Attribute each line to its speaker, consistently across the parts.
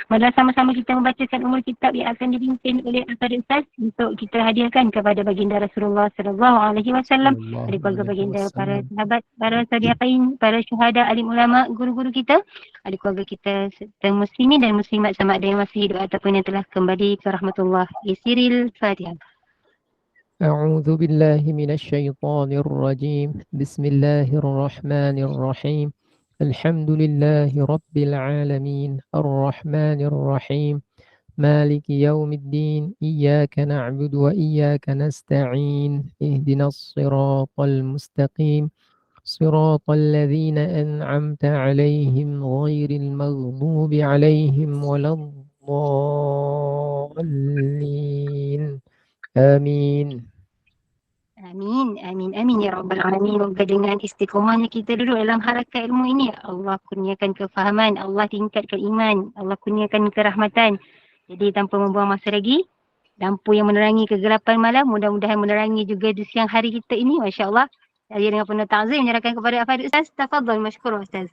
Speaker 1: Marilah sama-sama kita membacakan umul kitab yang akan dipimpin oleh Al-Fadhil Ustaz untuk kita hadiahkan kepada baginda Rasulullah sallallahu alaihi wasallam,
Speaker 2: Sallallahu
Speaker 1: dari keluarga
Speaker 2: alaihi
Speaker 1: baginda, para
Speaker 2: wasallam.
Speaker 1: sahabat, para sadiqin, para syuhada, alim ulama, guru-guru kita, ada keluarga kita serta muslimin dan muslimat sama ada yang masih hidup ataupun yang telah kembali ke rahmatullah. Yasiril Fatihah.
Speaker 2: أعوذ بالله من الشيطان الرجيم. بسم الله الرحمن الرحيم. الحمد لله رب العالمين الرحمن الرحيم مالك يوم الدين إياك نعبد وإياك نستعين اهدنا الصراط المستقيم صراط الذين أنعمت عليهم غير المغضوب عليهم ولا الضالين آمين.
Speaker 1: Amin, amin, amin ya Rabbal Alamin. Moga dengan istiqomahnya kita duduk dalam harakat ilmu ini, Allah kurniakan kefahaman, Allah tingkatkan iman, Allah kurniakan kerahmatan. Jadi tanpa membuang masa lagi, lampu yang menerangi kegelapan malam, mudah-mudahan menerangi juga di siang hari kita ini, Masya Allah. Saya dengan penuh ta'zim menyerahkan kepada Al-Fadhil Ustaz. Tafadhal, masykur Ustaz.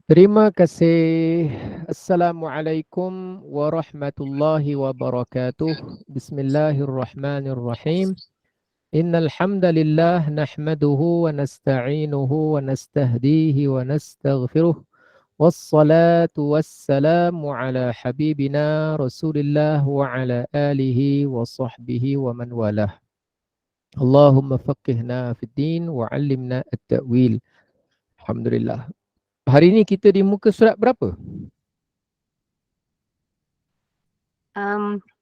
Speaker 2: Terima kasih. Assalamualaikum warahmatullahi wabarakatuh. Bismillahirrahmanirrahim. Innal hamdalillah nahmaduhu wa nasta'inuhu wa nastahdihi wa nastaghfiruh. Wassalatu wassalamu ala habibina Rasulillah wa ala alihi wa sahbihi wa man walah. Allahumma faqihna fid din wa 'allimna at-ta'wil. Alhamdulillah. Hari ini kita di muka surat berapa?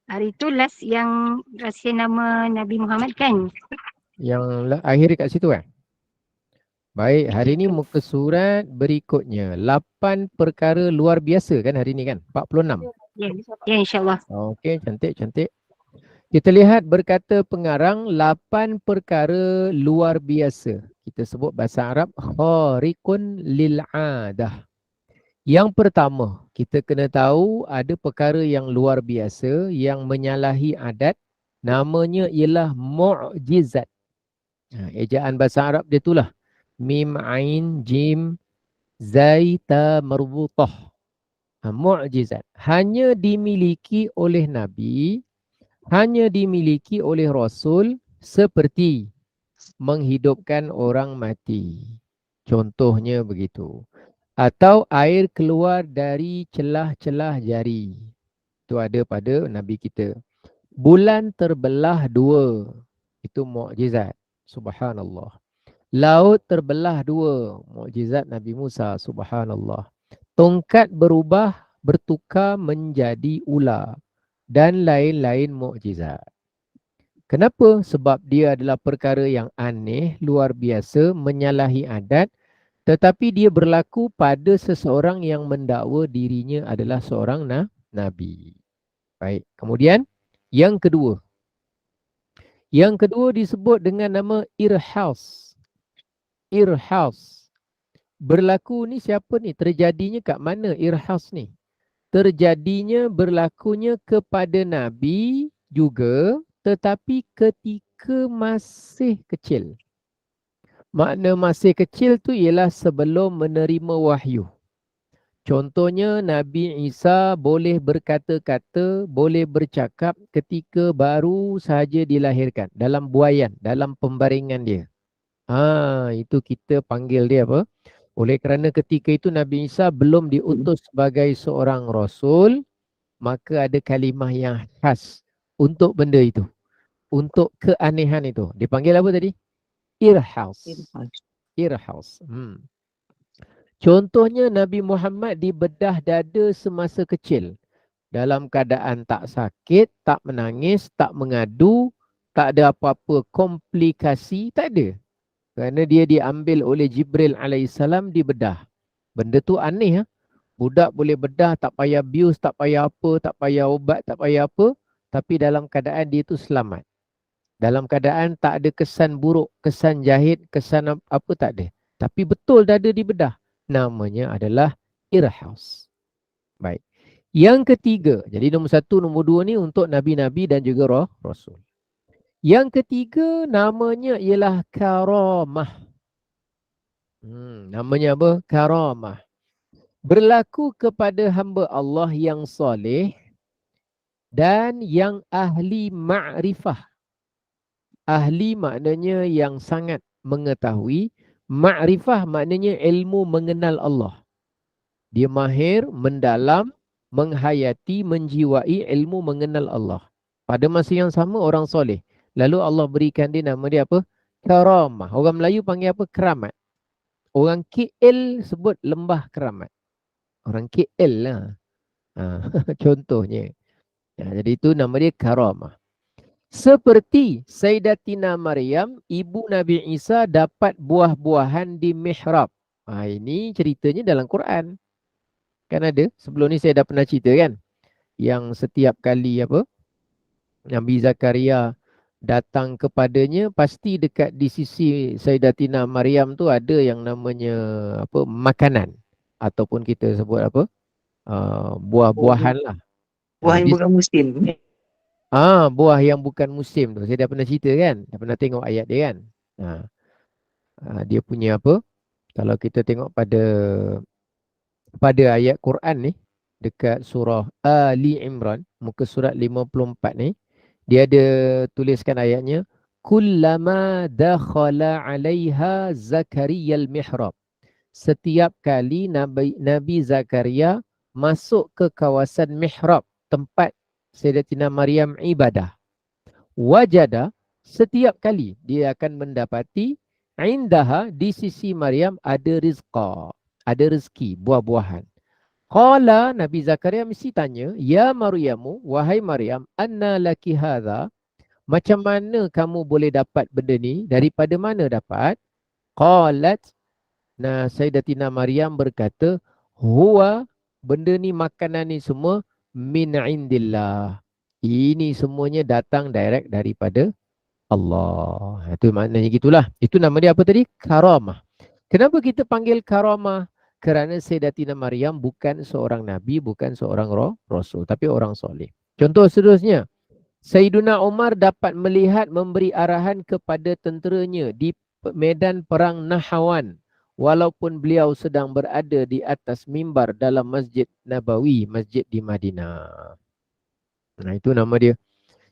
Speaker 1: Hari tu last yang rahsia nama Nabi Muhammad kan?
Speaker 2: Yang akhir kat situ kan? Baik, hari ini muka surat berikutnya. 8 perkara luar biasa kan hari ini kan? 46.
Speaker 1: Ya, ya insyaAllah.
Speaker 2: Okey, cantik, cantik. Kita lihat berkata pengarang 8 perkara luar biasa. Kita sebut bahasa Arab khariqun lil'adah. Yang pertama, kita kena tahu ada perkara yang luar biasa yang menyalahi adat. Namanya ialah mu'jizat. Ejaan bahasa Arab dia itulah. Mim, Ain, Jim, Zai, Ta, Marbutah. Mu'jizat. Hanya dimiliki oleh Nabi, hanya dimiliki oleh Rasul seperti menghidupkan orang mati. Contohnya begitu. Atau air keluar dari celah-celah jari. Itu ada pada Nabi kita. Bulan terbelah dua. Itu mukjizat. Subhanallah. Laut terbelah dua. Mukjizat Nabi Musa. Subhanallah. Tongkat bertukar menjadi ular. Dan lain-lain mukjizat. Kenapa? Sebab dia adalah perkara yang aneh, luar biasa, menyalahi adat, tetapi dia berlaku pada seseorang yang mendakwa dirinya adalah seorang Nabi. Baik, kemudian yang kedua. Yang kedua disebut dengan nama Irhaus. Irhaus. Berlaku ni siapa ni? Terjadinya kat mana Irhaus ni? Terjadinya berlakunya kepada Nabi juga, tetapi ketika masih kecil. Makna masih kecil tu ialah sebelum menerima wahyu. Contohnya Nabi Isa boleh berkata-kata, boleh bercakap ketika baru sahaja dilahirkan. Dalam buaian, dalam pembaringan dia. Itu kita panggil dia apa? Oleh kerana ketika itu Nabi Isa belum diutus sebagai seorang Rasul, maka ada kalimah yang khas untuk benda itu. Untuk keanehan itu. Dipanggil apa tadi? Irhaus. Irhaus. Contohnya Nabi Muhammad dibedah dada semasa kecil. Dalam keadaan tak sakit, tak menangis, tak mengadu, tak ada apa-apa komplikasi, tak ada. Kerana dia diambil oleh Jibril alaihissalam dibedah. Benda tu aneh. Budak boleh bedah, tak payah bius, tak payah apa, tak payah ubat, tak payah apa. Tapi dalam keadaan dia tu selamat. Dalam keadaan tak ada kesan buruk, kesan jahit, kesan apa tak ada. Tapi betul dada dibedah. Namanya adalah Irhaus. Baik. Yang ketiga, jadi nombor 1, nombor 2 ni untuk Nabi-Nabi dan juga Rasul. Yang ketiga namanya ialah karamah. Namanya apa? Karamah. berlaku kepada hamba Allah yang soleh dan yang ahli ma'rifah. Ahli maknanya yang sangat mengetahui, ma'rifah maknanya ilmu mengenal Allah. Dia mahir, mendalam, menghayati, menjiwai ilmu mengenal Allah. Pada masa yang sama orang soleh. Lalu Allah berikan dia nama dia apa? Karamah. Orang Melayu panggil apa? Keramat. Orang KL sebut lembah keramat. Orang KL lah. Ha, contohnya. Ya, jadi itu nama dia karamah. Seperti Sayyidatina Maryam, ibu Nabi Isa dapat buah-buahan di mihrab. Ini ceritanya dalam Quran. Kan ada. Sebelum ni saya dah pernah cerita kan. Yang setiap kali apa Nabi Zakaria datang kepadanya, pasti dekat di sisi Sayyidatina Maryam tu ada yang namanya apa makanan. Ataupun kita sebut apa buah-buahan lah.
Speaker 3: Buah yang
Speaker 2: Di,
Speaker 3: bukan musim.
Speaker 2: buah yang bukan musim tu. Saya dah pernah cerita kan. Dah pernah tengok ayat dia kan. Dia punya apa. Kalau kita tengok pada ayat Quran ni. Dekat surah Ali Imran. Muka surat 54 ni. Dia ada tuliskan ayatnya. Kullama dakhala alaiha Zakaria al-mihrab. Setiap kali Nabi Zakaria masuk ke kawasan mihrab. Tempat Sayyidatina Maryam ibadah. Wajada, setiap kali dia akan mendapati indaha, di sisi Maryam ada rizqa, ada rezeki, buah-buahan. Qala, Nabi Zakaria mesti tanya, ya Maryamu, wahai Maryam, anna laki hadha, macam mana kamu boleh dapat benda ni, daripada mana dapat? Qalat, Sayyidatina Maryam berkata, huwa, benda ni, makanan ni semua min indillah. Ini semuanya datang direct daripada Allah. Itu maknanya gitulah. Itu nama dia apa tadi? Karamah. Kenapa kita panggil karamah? Kerana Sayyidatina Maryam bukan seorang Nabi, bukan seorang Rasul, tapi orang soleh. Contoh seterusnya. Sayyiduna Umar dapat melihat memberi arahan kepada tenteranya di medan perang Nahawan. Walaupun beliau sedang berada di atas mimbar dalam Masjid Nabawi, masjid di Madinah. Nah, itu nama dia.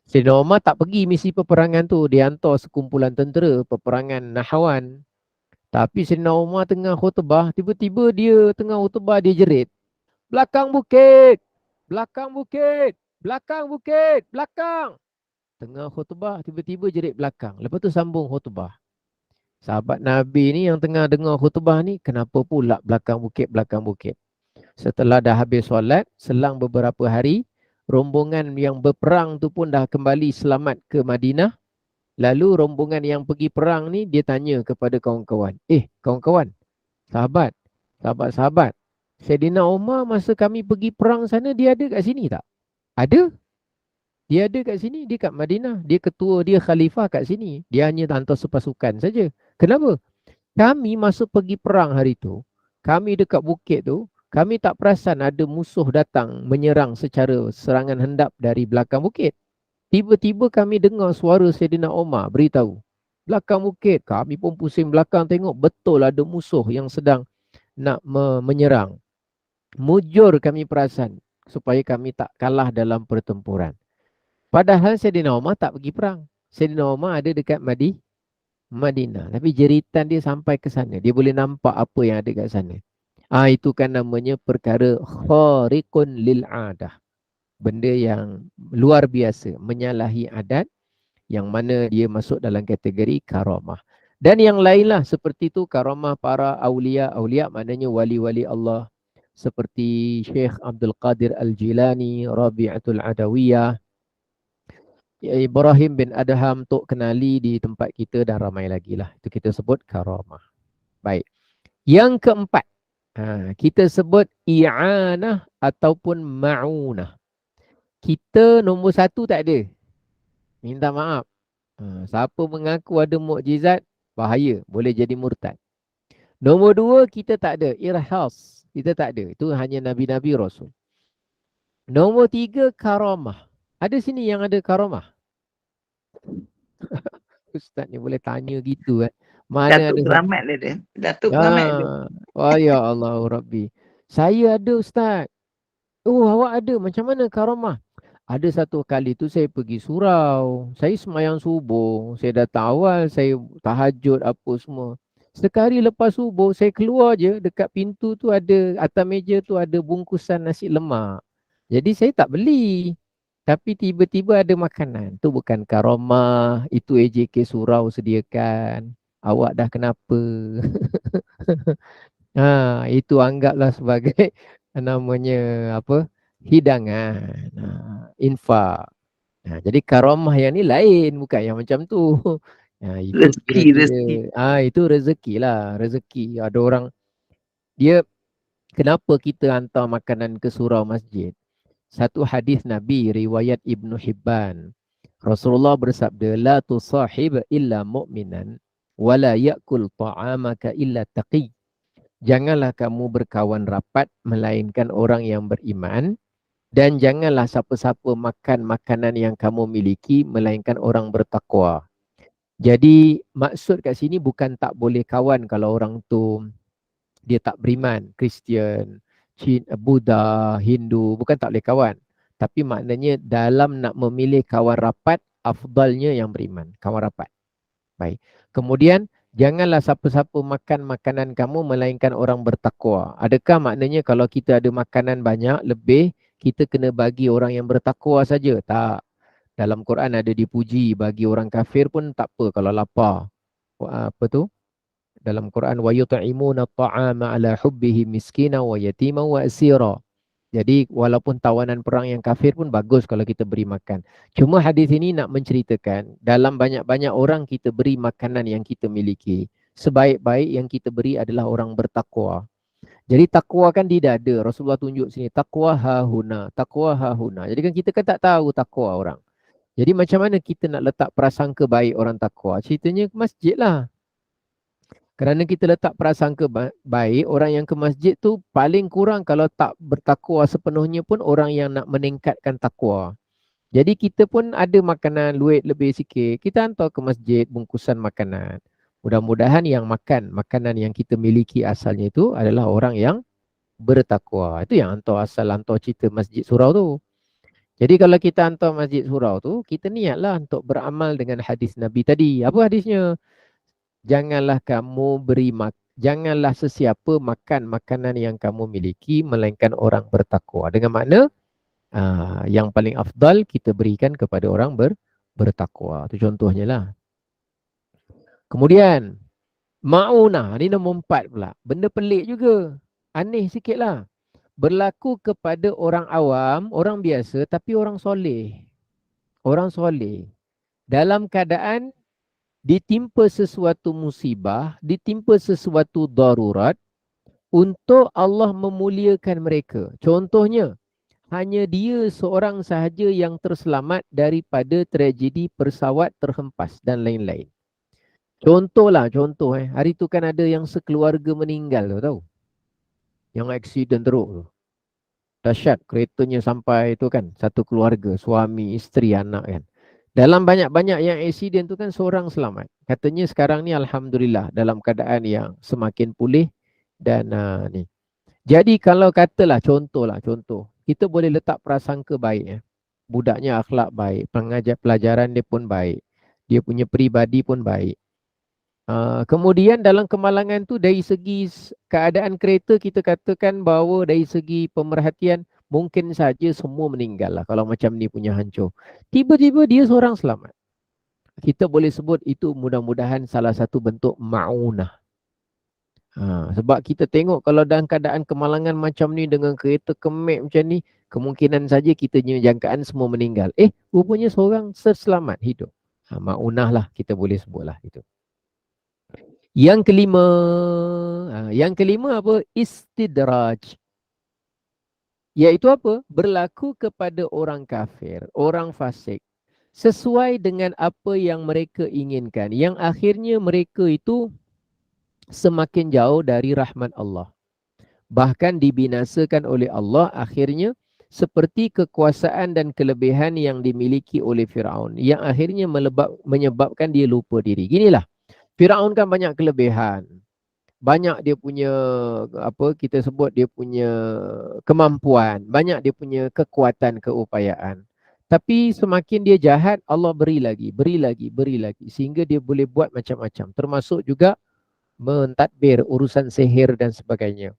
Speaker 2: Sayyidina Umar tak pergi misi peperangan tu. Dia hantar sekumpulan tentera peperangan Nahawan. Tapi Sayyidina Umar tengah khutbah, tiba-tiba dia tengah khutbah dia jerit. Belakang bukit! Belakang bukit! Belakang bukit! Belakang! Tengah khutbah, tiba-tiba jerit belakang. Lepas tu sambung khutbah. Sahabat Nabi ni yang tengah dengar khutbah ni, kenapa pula belakang bukit, belakang bukit? Setelah dah habis solat, selang beberapa hari, rombongan yang berperang tu pun dah kembali selamat ke Madinah. Lalu rombongan yang pergi perang ni, dia tanya kepada kawan-kawan. Kawan-kawan, sahabat-sahabat, Sayyidina Umar masa kami pergi perang sana, dia ada kat sini tak? Ada. Dia ada kat sini, dia kat Madinah. Dia ketua, dia khalifah kat sini. Dia hanya hantar sepasukan saja. Kenapa? Kami masa pergi perang hari tu, kami dekat bukit tu, kami tak perasan ada musuh datang menyerang secara serangan hendap dari belakang bukit. Tiba-tiba kami dengar suara Sayyidina Umar beritahu. Belakang bukit, kami pun pusing belakang tengok, betul ada musuh yang sedang nak menyerang. Mujur kami perasan supaya kami tak kalah dalam pertempuran. Padahal Sayyidina Umar tak pergi perang. Sayyidina Umar ada dekat Madinah. Tapi jeritan dia sampai ke sana. Dia boleh nampak apa yang ada kat sana. Itu kan namanya perkara khariqun lil'adah. Benda yang luar biasa. Menyalahi adat. Yang mana dia masuk dalam kategori karamah. Dan yang lainlah seperti itu karamah para awliya. Awliya maknanya wali-wali Allah. Seperti Syekh Abdul Qadir Al-Jilani, Rabi'atul Adawiyah, Ibrahim bin Adham, Tok Kenali di tempat kita dah ramai lagi lah. Itu kita sebut karamah. Baik. Yang keempat, kita sebut i'anah ataupun ma'unah. Kita nombor satu tak ada. Minta maaf. Siapa mengaku ada mukjizat, bahaya. Boleh jadi murtad. Nombor dua, kita tak ada. Irhas. Kita tak ada. Itu hanya Nabi-Nabi Rasul. Nombor tiga, karamah. Ada sini yang ada karamah? Ustaz ni boleh tanya gitu kan. Mana
Speaker 3: Datuk
Speaker 2: ada
Speaker 3: Keramat dia. Datuk Keramat dia.
Speaker 2: ya Allah Rabbi. Saya ada Ustaz. Oh, awak ada. Macam mana karamah? Ada satu kali tu saya pergi surau. Saya semayang subuh. Saya datang awal. Saya tahajud apa semua. Sekali lepas subuh, saya keluar je. Dekat pintu tu ada, atas meja tu ada bungkusan nasi lemak. Jadi saya tak beli. Tapi tiba-tiba ada makanan. Tu bukan karamah. Itu AJK surau sediakan. Awak dah kenapa? Itu anggaplah sebagai namanya apa? Hidangan. Infak. Jadi karamah yang ni lain, bukan yang macam tu. Itu
Speaker 3: Rezeki, rezeki.
Speaker 2: kira-kira itu rezeki lah, rezeki. Ada orang dia kenapa kita hantar makanan ke surau masjid? Satu hadis Nabi riwayat Ibnu Hibban. Rasulullah bersabda, la tusahib illa mu'minan wa la ya'kul ta'amaka illa taqi. Janganlah kamu berkawan rapat melainkan orang yang beriman, dan janganlah siapa-siapa makan makanan yang kamu miliki melainkan orang bertakwa. Jadi maksud kat sini bukan tak boleh kawan kalau orang tu dia tak beriman, Kristian, Buddha, Hindu, bukan tak boleh kawan. Tapi maknanya dalam nak memilih kawan rapat, afdalnya yang beriman, kawan rapat. Baik. Kemudian janganlah siapa-siapa makan makanan kamu melainkan orang bertakwa. Adakah maknanya kalau kita ada makanan banyak, lebih, kita kena bagi orang yang bertakwa saja? Tak. Dalam Quran ada dipuji, bagi orang kafir pun tak apa kalau lapar. Apa tu? Dalam Quran, wa yut'imuna at'ama ala hubbihi miskina wa yatima wa asira. Jadi walaupun tawanan perang yang kafir pun bagus kalau kita beri makan. Cuma hadis ini nak menceritakan dalam banyak-banyak orang kita beri makanan yang kita miliki, sebaik-baik yang kita beri adalah orang bertakwa. Jadi takwa kan di dada. Rasulullah tunjuk sini, takwa hahuna, takwa hahuna. Jadi kan kita kan tak tahu takwa orang. Jadi macam mana kita nak letak prasangka baik orang takwa? Ceritanya ke masjid lah. Kerana kita letak prasangka baik, orang yang ke masjid tu paling kurang kalau tak bertakwa sepenuhnya pun orang yang nak meningkatkan takwa. Jadi kita pun ada makanan duit lebih sikit, kita hantar ke masjid bungkusan makanan. Mudah-mudahan yang makan makanan yang kita miliki asalnya itu adalah orang yang bertakwa. Itu yang hantar cerita masjid surau tu. Jadi kalau kita hantar masjid surau tu, kita niatlah untuk beramal dengan hadis Nabi tadi. Apa hadisnya? Janganlah janganlah sesiapa makan makanan yang kamu miliki melainkan orang bertakwa. Dengan makna yang paling afdal kita berikan kepada orang bertakwa. Itu contohnya lah. Kemudian ma'unah, ni nombor 4 pula. Benda pelik juga. Aneh sikit lah. Berlaku kepada orang awam, orang biasa tapi orang soleh. Orang soleh. Dalam keadaan ditimpa sesuatu musibah, ditimpa sesuatu darurat untuk Allah memuliakan mereka. Contohnya, hanya dia seorang sahaja yang terselamat daripada tragedi pesawat terhempas dan lain-lain. Contoh. Hari tu kan ada yang sekeluarga meninggal tu tahu. Yang aksiden teruk tu. Dahsyat, keretanya sampai tu kan, satu keluarga, suami, isteri, anak kan. Dalam banyak-banyak yang aksiden tu kan seorang selamat. Katanya sekarang ni alhamdulillah dalam keadaan yang semakin pulih dan ni. Jadi kalau katalah contoh, kita boleh letak prasangka baik ya. Budaknya akhlak baik, pengajar pelajaran dia pun baik. Dia punya peribadi pun baik. Kemudian dalam kemalangan tu dari segi keadaan kereta kita katakan bahawa dari segi pemerhatian mungkin saja semua meninggal lah kalau macam ni punya hancur. Tiba-tiba dia seorang selamat. Kita boleh sebut itu mudah-mudahan salah satu bentuk ma'unah. Sebab kita tengok kalau dalam keadaan kemalangan macam ni dengan kereta kemek macam ni, kemungkinan saja kita punya jangkaan semua meninggal. Rupanya seorang selamat hidup. Ma'unah lah kita boleh sebut lah itu. Yang kelima apa? Istidraj. Iaitu apa? Berlaku kepada orang kafir, orang fasik. Sesuai dengan apa yang mereka inginkan. Yang akhirnya mereka itu semakin jauh dari rahmat Allah. Bahkan dibinasakan oleh Allah akhirnya seperti kekuasaan dan kelebihan yang dimiliki oleh Firaun. Yang akhirnya menyebabkan dia lupa diri. Ginilah. Firaun kan banyak kelebihan. banyak dia punya apa kita sebut dia punya kemampuan, banyak dia punya kekuatan, keupayaan. Tapi semakin dia jahat, Allah beri lagi, beri lagi, beri lagi sehingga dia boleh buat macam-macam. Termasuk juga mentadbir urusan sihir dan sebagainya.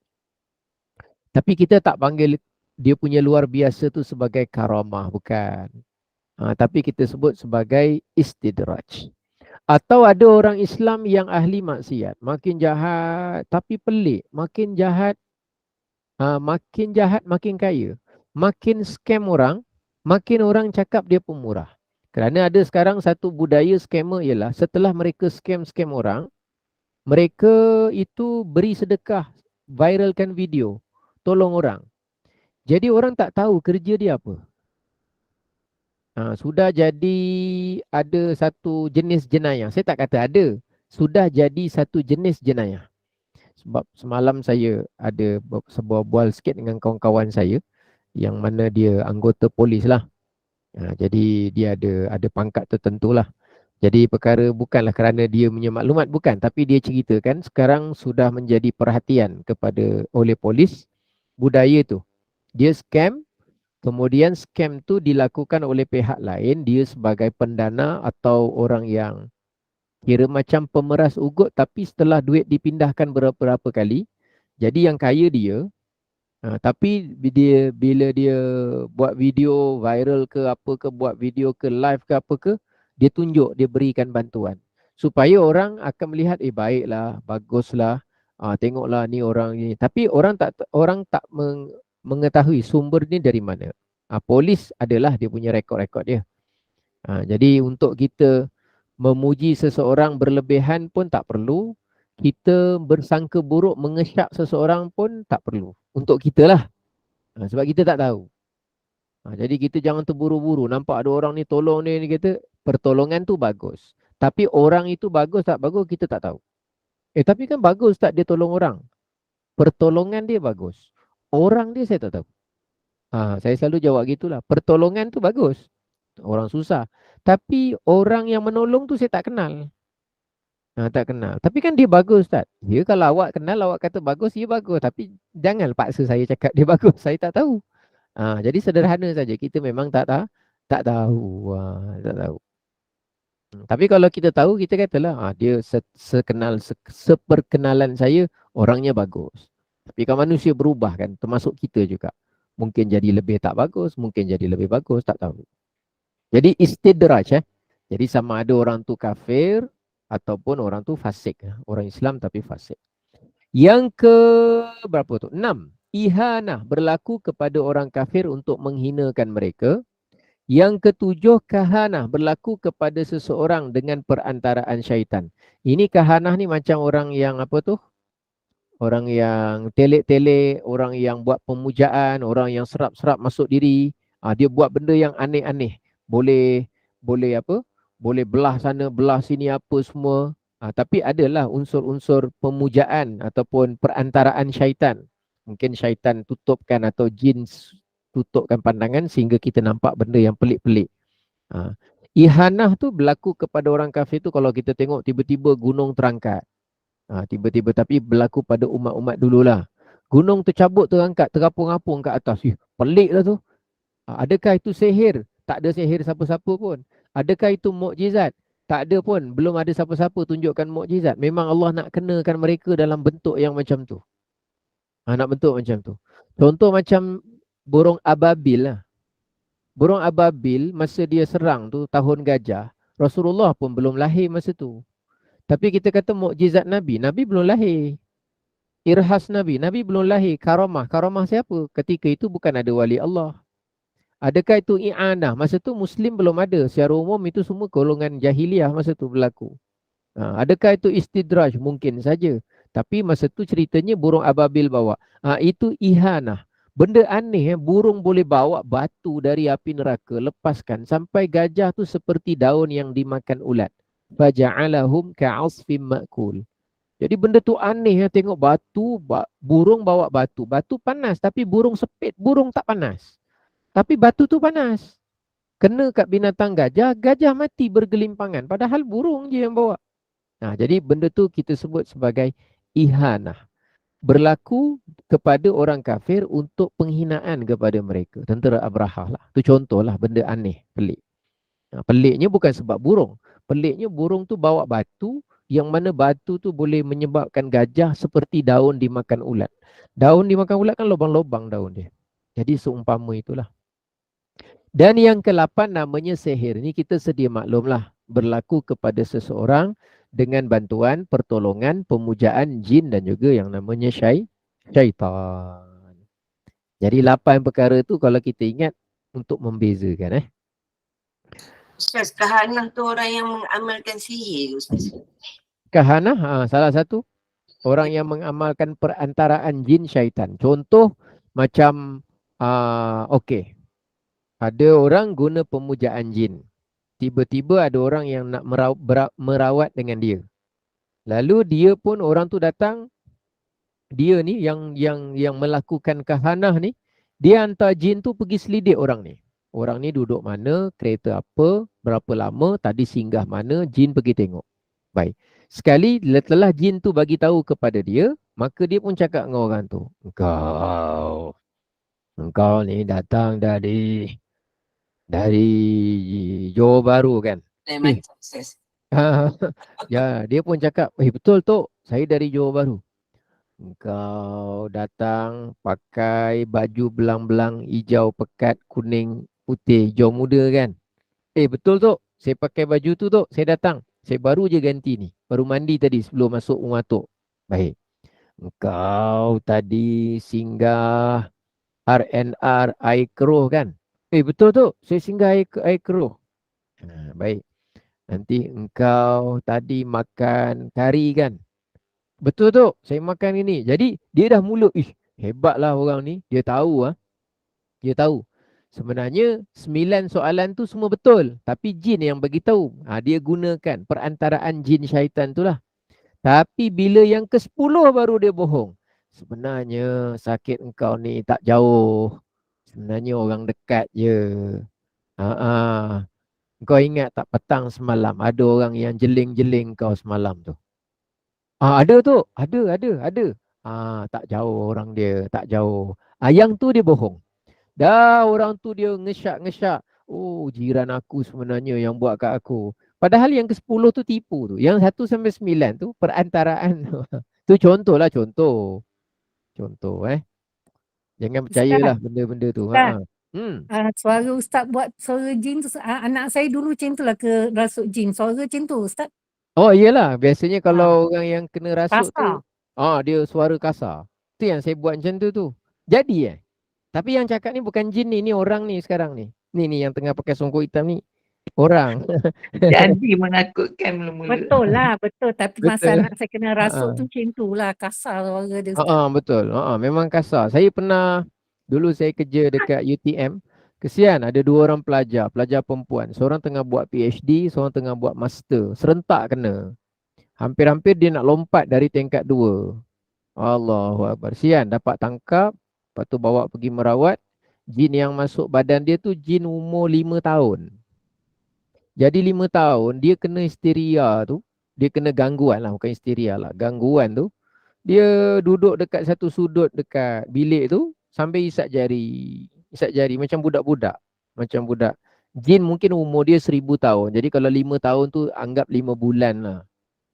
Speaker 2: Tapi kita tak panggil dia punya luar biasa tu sebagai karamah, bukan. Tapi kita sebut sebagai istidraj. Atau ada orang Islam yang ahli maksiat, makin jahat tapi pelik, makin jahat makin kaya, makin scam orang, makin orang cakap dia pemurah. Kerana ada sekarang satu budaya scammer ialah setelah mereka scam orang, mereka itu beri sedekah, viralkan video, tolong orang. Jadi orang tak tahu kerja dia apa. Sudah jadi ada satu jenis jenayah. Saya tak kata ada. Sudah jadi satu jenis jenayah. Sebab semalam saya ada sebuah bual sikit dengan kawan-kawan saya yang mana dia anggota polis lah. Jadi dia ada pangkat tertentu lah. Jadi perkara bukanlah kerana dia punya maklumat, bukan. Tapi dia ceritakan sekarang sudah menjadi perhatian kepada oleh polis budaya tu. Dia scam. Kemudian scam tu dilakukan oleh pihak lain, dia sebagai pendana atau orang yang kira macam pemeras ugut tapi setelah duit dipindahkan berapa-berapa kali, jadi yang kaya dia, tapi bila dia buat video viral ke apa ke, buat video ke live ke apa ke, dia tunjuk, dia berikan bantuan. Supaya orang akan melihat, baiklah, baguslah, tengoklah ni orang ni. Tapi orang tak mengetahui sumber ni dari mana. Polis adalah dia punya rekod-rekod dia. Jadi untuk kita memuji seseorang berlebihan pun tak perlu. Kita bersangka buruk mengesyak seseorang pun tak perlu. Untuk kita lah. Sebab kita tak tahu. Jadi kita jangan terburu-buru. Nampak ada orang ni tolong ni kita, pertolongan tu bagus. Tapi orang itu bagus tak bagus kita tak tahu. Tapi kan bagus tak dia tolong orang. Pertolongan dia bagus. Orang dia saya tak tahu. Saya selalu jawab gitulah. Pertolongan tu bagus. Orang susah. Tapi orang yang menolong tu saya tak kenal. Tak kenal. Tapi kan dia bagus tak? Ya kalau awak kenal, awak kata bagus, ya bagus. Tapi jangan paksa saya cakap dia bagus. Saya tak tahu. Jadi sederhana saja. Kita memang tak tahu. Tak tahu. Tapi kalau kita tahu, kita katalah dia seperkenalan saya, orangnya bagus. Tapi kalau manusia berubah kan, termasuk kita juga. Mungkin jadi lebih tak bagus, mungkin jadi lebih bagus, tak tahu. Jadi istidraj. Jadi sama ada orang tu kafir ataupun orang tu fasik. Orang Islam tapi fasik. Yang ke berapa tu? 6. Ihanah, berlaku kepada orang kafir untuk menghinakan mereka. Yang ke-7, kahanah, berlaku kepada seseorang dengan perantaraan syaitan. Ini kahanah ni macam orang yang apa tu? Orang yang telek-telek, orang yang buat pemujaan, orang yang serap-serap masuk diri. Dia buat benda yang aneh-aneh. Boleh apa? Boleh belah sana, belah sini apa semua. Tapi adalah unsur-unsur pemujaan ataupun perantaraan syaitan. Mungkin syaitan tutupkan atau jin tutupkan pandangan sehingga kita nampak benda yang pelik-pelik. Ihanah tu berlaku kepada orang kafir tu kalau kita tengok tiba-tiba gunung terangkat. Tiba-tiba, tapi berlaku pada umat-umat dululah. Gunung tercabut, terangkat, terapung-apung ke atas. Pelik lah tu. Adakah itu sihir? Tak ada sihir siapa-siapa pun. Adakah itu mukjizat? Tak ada pun. Belum ada siapa-siapa tunjukkan mukjizat. Memang Allah nak kenakan mereka dalam bentuk yang macam tu. Nak bentuk macam tu. Contoh macam burung ababil lah. Burung ababil masa dia serang tu tahun gajah, Rasulullah pun belum lahir masa tu. Tapi kita kata mukjizat Nabi, Nabi belum lahir. Irhas Nabi, Nabi belum lahir. Karamah, karamah siapa? Ketika itu bukan ada wali Allah. Adakah itu i'anah? Masa tu Muslim belum ada. Secara umum itu semua golongan jahiliah masa tu berlaku. Adakah itu istidraj? Mungkin saja. Tapi masa tu ceritanya burung ababil bawa. Itu ihanah. Benda aneh, burung boleh bawa batu dari api neraka, lepaskan sampai gajah tu seperti daun yang dimakan ulat. Faja'alahum ka'asfim ma'kul. Jadi benda tu aneh, tengok batu, burung bawa batu. Batu panas tapi burung sepit, burung tak panas. Tapi batu tu panas. Kena kat binatang gajah, gajah mati bergelimpangan. Padahal burung je yang bawa. Jadi benda tu kita sebut sebagai ihanah. Berlaku kepada orang kafir untuk penghinaan kepada mereka. Tentera Abrahah lah. Itu contohlah benda aneh, pelik. Peliknya bukan sebab burung. Peliknya burung tu bawa batu yang mana batu tu boleh menyebabkan gajah seperti daun dimakan ulat. Daun dimakan ulat kan lubang-lubang daun dia. Jadi seumpama itulah. Dan yang ke-8 namanya sihir. Ini kita sedia maklumlah. Berlaku kepada seseorang dengan bantuan, pertolongan, pemujaan jin dan juga yang namanya syaitan. Jadi 8 perkara tu kalau kita ingat untuk membezakan.
Speaker 3: Ustaz, kahanah tu orang yang mengamalkan sihir, Ustaz.
Speaker 2: Kahanah, salah satu. Orang yang mengamalkan perantaraan jin syaitan. Contoh macam, okey. Ada orang guna pemujaan jin. Tiba-tiba ada orang yang nak merawat dengan dia. Lalu dia pun orang tu datang, dia ni yang melakukan kahanah ni, dia hantar jin tu pergi selidik orang ni. Orang ni duduk mana, kereta apa, berapa lama, tadi singgah mana, jin pergi tengok. Baik. Sekali setelah jin tu bagi tahu kepada dia, maka dia pun cakap dengan orang tu, engkau ni datang dari Johor Bahru kan?
Speaker 3: Macam Ustaz.
Speaker 2: Ya, dia pun cakap, betul tu, saya dari Johor Bahru. Engkau datang pakai baju belang-belang hijau pekat, kuning, putih, hijau muda kan? Betul tu, saya pakai baju tu tu, saya datang. Saya baru je ganti ni, baru mandi tadi sebelum masuk rumah tu. Baik. Engkau tadi singgah R&R Air Keruh kan? Betul tu, saya singgah Air Keruh. Baik. Nanti engkau tadi makan kari kan? Betul tu, saya makan ini. Jadi dia dah mula, hebatlah orang ni. Dia tahu Dia tahu. Sebenarnya 9 soalan tu semua betul. Tapi jin yang bagi tahu. Dia gunakan perantaraan jin syaitan tu lah. Tapi bila yang ke-10 baru dia bohong. Sebenarnya sakit engkau ni tak jauh. Sebenarnya orang dekat je. Kau ingat tak petang semalam ada orang yang jeling-jeling kau semalam tu? Ada tu. Ada. Tak jauh orang dia. Tak jauh. Yang tu dia bohong. Dah orang tu dia ngesyak-ngesyak. Oh, jiran aku sebenarnya yang buat kat aku. Padahal yang ke-10 tu tipu tu. Yang 1 sampai 9 tu perantaraan tu. Tu contoh lah, contoh. Contoh Jangan percayalah benda-benda tu.
Speaker 4: Ustaz,
Speaker 2: Hmm.
Speaker 4: suara Ustaz buat suara jin tu, anak saya dulu macam tu lah ke rasuk jin. Suara macam tu Ustaz.
Speaker 2: Oh iyalah, biasanya kalau orang yang kena rasuk
Speaker 4: Kasar.
Speaker 2: tu, dia suara kasar. Tu yang saya buat macam tu. Jadi tapi yang cakap ni bukan jin ni orang ni sekarang ni. Ni yang tengah pakai songkok hitam ni. Orang.
Speaker 3: Jadi menakutkan mula-mula.
Speaker 4: Betul lah, betul. Tapi masa
Speaker 2: Betul.
Speaker 4: anak saya kena rasuk tu macam tu lah. Kasar suara dia Ustaz.
Speaker 2: Betul. Memang kasar. Saya pernah, dulu saya kerja dekat UTM. Kesian ada 2 orang pelajar perempuan. Seorang tengah buat PhD, seorang tengah buat master. Serentak kena. Hampir-hampir dia nak lompat dari tingkat 2. Allahuakbar. Sian dapat tangkap, lepas tu bawa pergi merawat. Jin yang masuk badan dia tu jin umur 5 tahun. Jadi 5 tahun dia kena histeria tu. Dia kena gangguan lah, bukan histeria lah. Gangguan tu. Dia duduk dekat satu sudut dekat bilik tu sambil isap jari. Isap jari macam budak-budak. Macam budak. Jin mungkin umur dia 1000 tahun. Jadi kalau 5 tahun tu anggap 5 bulan lah.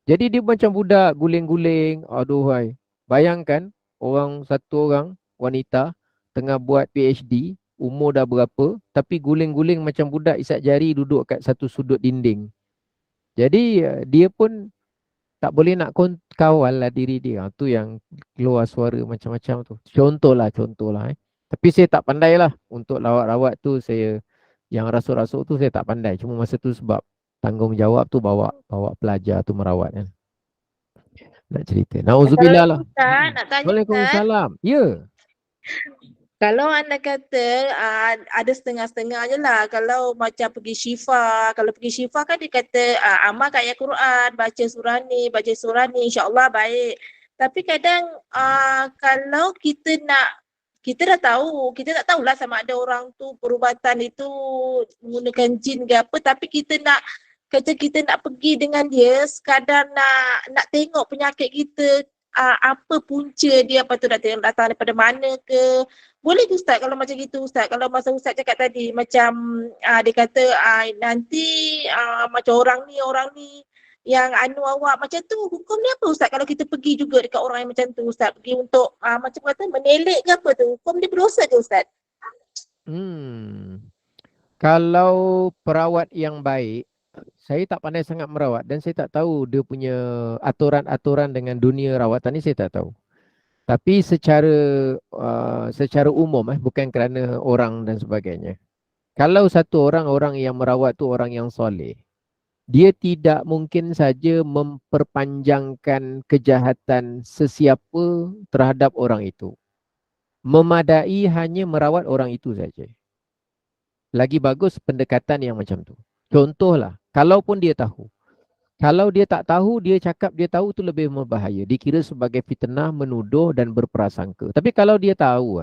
Speaker 2: Jadi dia macam budak guling-guling. Aduhai. Bayangkan satu orang wanita tengah buat PhD, umur dah berapa, tapi guling-guling macam budak isap jari duduk kat satu sudut dinding. Jadi dia pun tak boleh nak kawal lah diri dia. Tu yang keluar suara macam-macam tu. Contohlah. Tapi saya tak pandai lah. Untuk rawat-rawat tu yang rasuk-rasuk tu saya tak pandai. Cuma masa tu sebab tanggungjawab tu bawa pelajar tu merawat kan. Nak cerita. Nauzubillah lah.
Speaker 3: Ustaz, nak tanya Ustaz.
Speaker 2: Waalaikumsalam. Ya.
Speaker 3: Kalau anda kata ada setengah-setengah je lah. Kalau macam pergi syifa, kalau pergi syifa kan dia kata amalkan ayat Quran, baca surah ni, insyaAllah baik. Tapi kadang kalau kita dah tahu, kita tak tahulah sama ada orang tu perubatan itu menggunakan jin ke apa, tapi kita nak pergi dengan dia sekadar nak tengok penyakit kita apa punca dia, apa tu datang daripada mana ke. Boleh ke Ustaz kalau macam gitu Ustaz? Kalau masa Ustaz cakap tadi macam dia kata nanti macam orang ni yang anu awak macam tu, hukum ni apa Ustaz kalau kita pergi juga dekat orang yang macam tu Ustaz? Pergi untuk macam kata menelek ke apa tu? Hukum dia berdosa ke Ustaz?
Speaker 2: Kalau perawat yang baik, saya tak pandai sangat merawat dan saya tak tahu dia punya aturan-aturan dengan dunia rawatan ni, saya tak tahu. Tapi secara umum bukan kerana orang dan sebagainya. Kalau satu orang yang merawat tu orang yang soleh, dia tidak mungkin saja memperpanjangkan kejahatan sesiapa terhadap orang itu. Memadai hanya merawat orang itu saja. Lagi bagus pendekatan yang macam tu. Contohlah, kalaupun dia tahu. Kalau dia tak tahu, dia cakap dia tahu tu lebih berbahaya. Dikira sebagai fitnah, menuduh dan berprasangka. Tapi kalau dia tahu,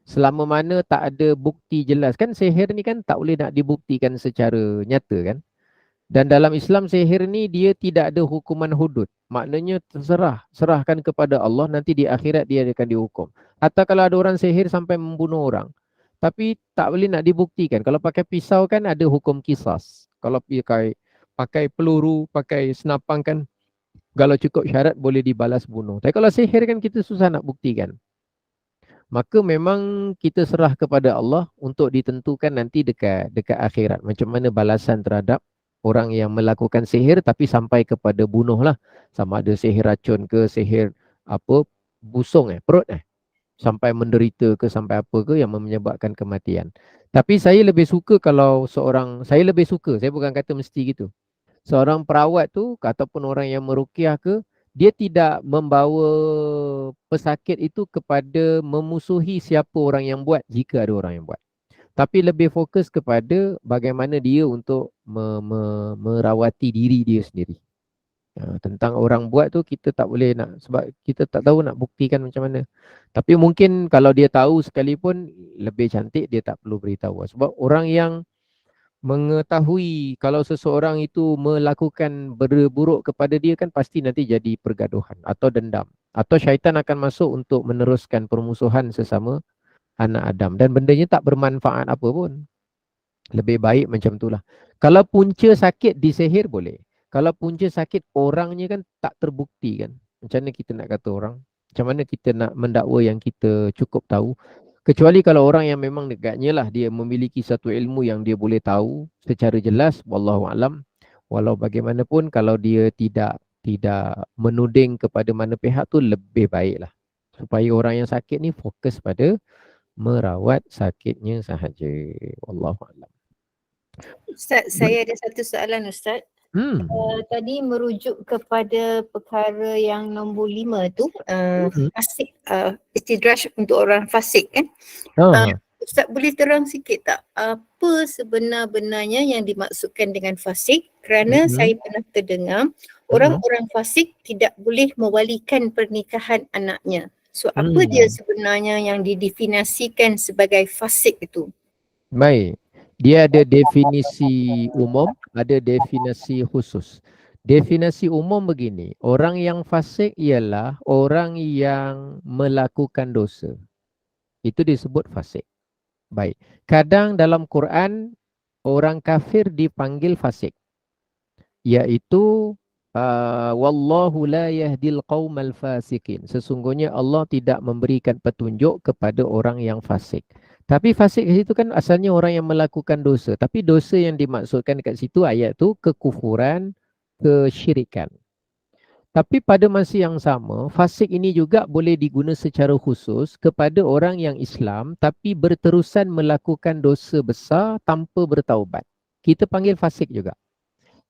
Speaker 2: selama mana tak ada bukti jelas. Kan sihir ni kan tak boleh nak dibuktikan secara nyata kan. Dan dalam Islam sihir ni dia tidak ada hukuman hudud. Maknanya serahkan kepada Allah, nanti di akhirat dia akan dihukum. Atau kalau ada orang sihir sampai membunuh orang, tapi tak boleh nak dibuktikan. Kalau pakai pisau kan ada hukum qisas. Kalau pakai peluru, pakai senapang kan, kalau cukup syarat boleh dibalas bunuh. Tapi kalau sihir kan kita susah nak buktikan. Maka memang kita serah kepada Allah untuk ditentukan nanti dekat akhirat. Macam mana balasan terhadap orang yang melakukan sihir tapi sampai kepada bunuh lah. Sama ada sihir racun ke, sihir busung perut sampai menderita ke, sampai apa ke yang menyebabkan kematian. Tapi saya lebih suka kalau saya bukan kata mesti gitu. Seorang perawat tu ataupun orang yang meruqyah ke, dia tidak membawa pesakit itu kepada memusuhi siapa orang yang buat jika ada orang yang buat. Tapi lebih fokus kepada bagaimana dia untuk merawati diri dia sendiri. Tentang orang buat tu kita tak boleh nak, sebab kita tak tahu nak buktikan macam mana. Tapi mungkin kalau dia tahu sekalipun lebih cantik dia tak perlu beritahu. Sebab orang yang mengetahui kalau seseorang itu melakukan benda buruk kepada dia kan pasti nanti jadi pergaduhan atau dendam. Atau syaitan akan masuk untuk meneruskan permusuhan sesama anak Adam. Dan bendanya tak bermanfaat apa pun. Lebih baik macam itulah. Kalau punca sakit disihir boleh. Kalau punca sakit orangnya kan tak terbukti kan. Macam mana kita nak kata orang? Macam mana kita nak mendakwa yang kita cukup tahu? Kecuali kalau orang yang memang dekatnya lah, dia memiliki satu ilmu yang dia boleh tahu secara jelas. Wallahualam. Walau bagaimanapun kalau dia tidak menuding kepada mana pihak tu lebih baik lah. Supaya orang yang sakit ni fokus pada merawat sakitnya sahaja. Wallahualam.
Speaker 5: Ustaz, saya ada satu soalan Ustaz. Tadi merujuk kepada perkara yang nombor 5 tu, fasik, istidraj untuk orang fasik kan. Ustaz boleh terang sikit tak apa sebenar-benarnya yang dimaksudkan dengan fasik? Kerana saya pernah terdengar orang-orang fasik tidak boleh mewalikan pernikahan anaknya. So apa dia sebenarnya yang didefinisikan sebagai fasik itu?
Speaker 2: Baik. Dia ada definisi umum, ada definisi khusus. Definisi umum begini, orang yang fasik ialah orang yang melakukan dosa. Itu disebut fasik. Baik. Kadang dalam Quran, orang kafir dipanggil fasik. Iaitu, wallahu la yahdil qaumal fasikin. Sesungguhnya Allah tidak memberikan petunjuk kepada orang yang fasik. Tapi fasik kat situ kan asalnya orang yang melakukan dosa. Tapi dosa yang dimaksudkan kat situ ayat tu kekufuran, kesyirikan. Tapi pada masa yang sama, fasik ini juga boleh diguna secara khusus kepada orang yang Islam tapi berterusan melakukan dosa besar tanpa bertaubat. Kita panggil fasik juga.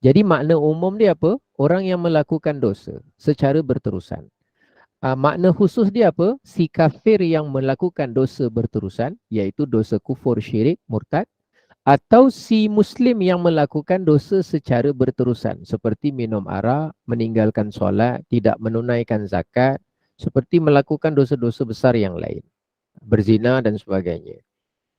Speaker 2: Jadi makna umum dia apa? Orang yang melakukan dosa secara berterusan. Makna khusus dia apa? Si kafir yang melakukan dosa berterusan, iaitu dosa kufur, syirik, murtad. Atau si Muslim yang melakukan dosa secara berterusan. Seperti minum arak, meninggalkan solat, tidak menunaikan zakat. Seperti melakukan dosa-dosa besar yang lain. Berzina dan sebagainya.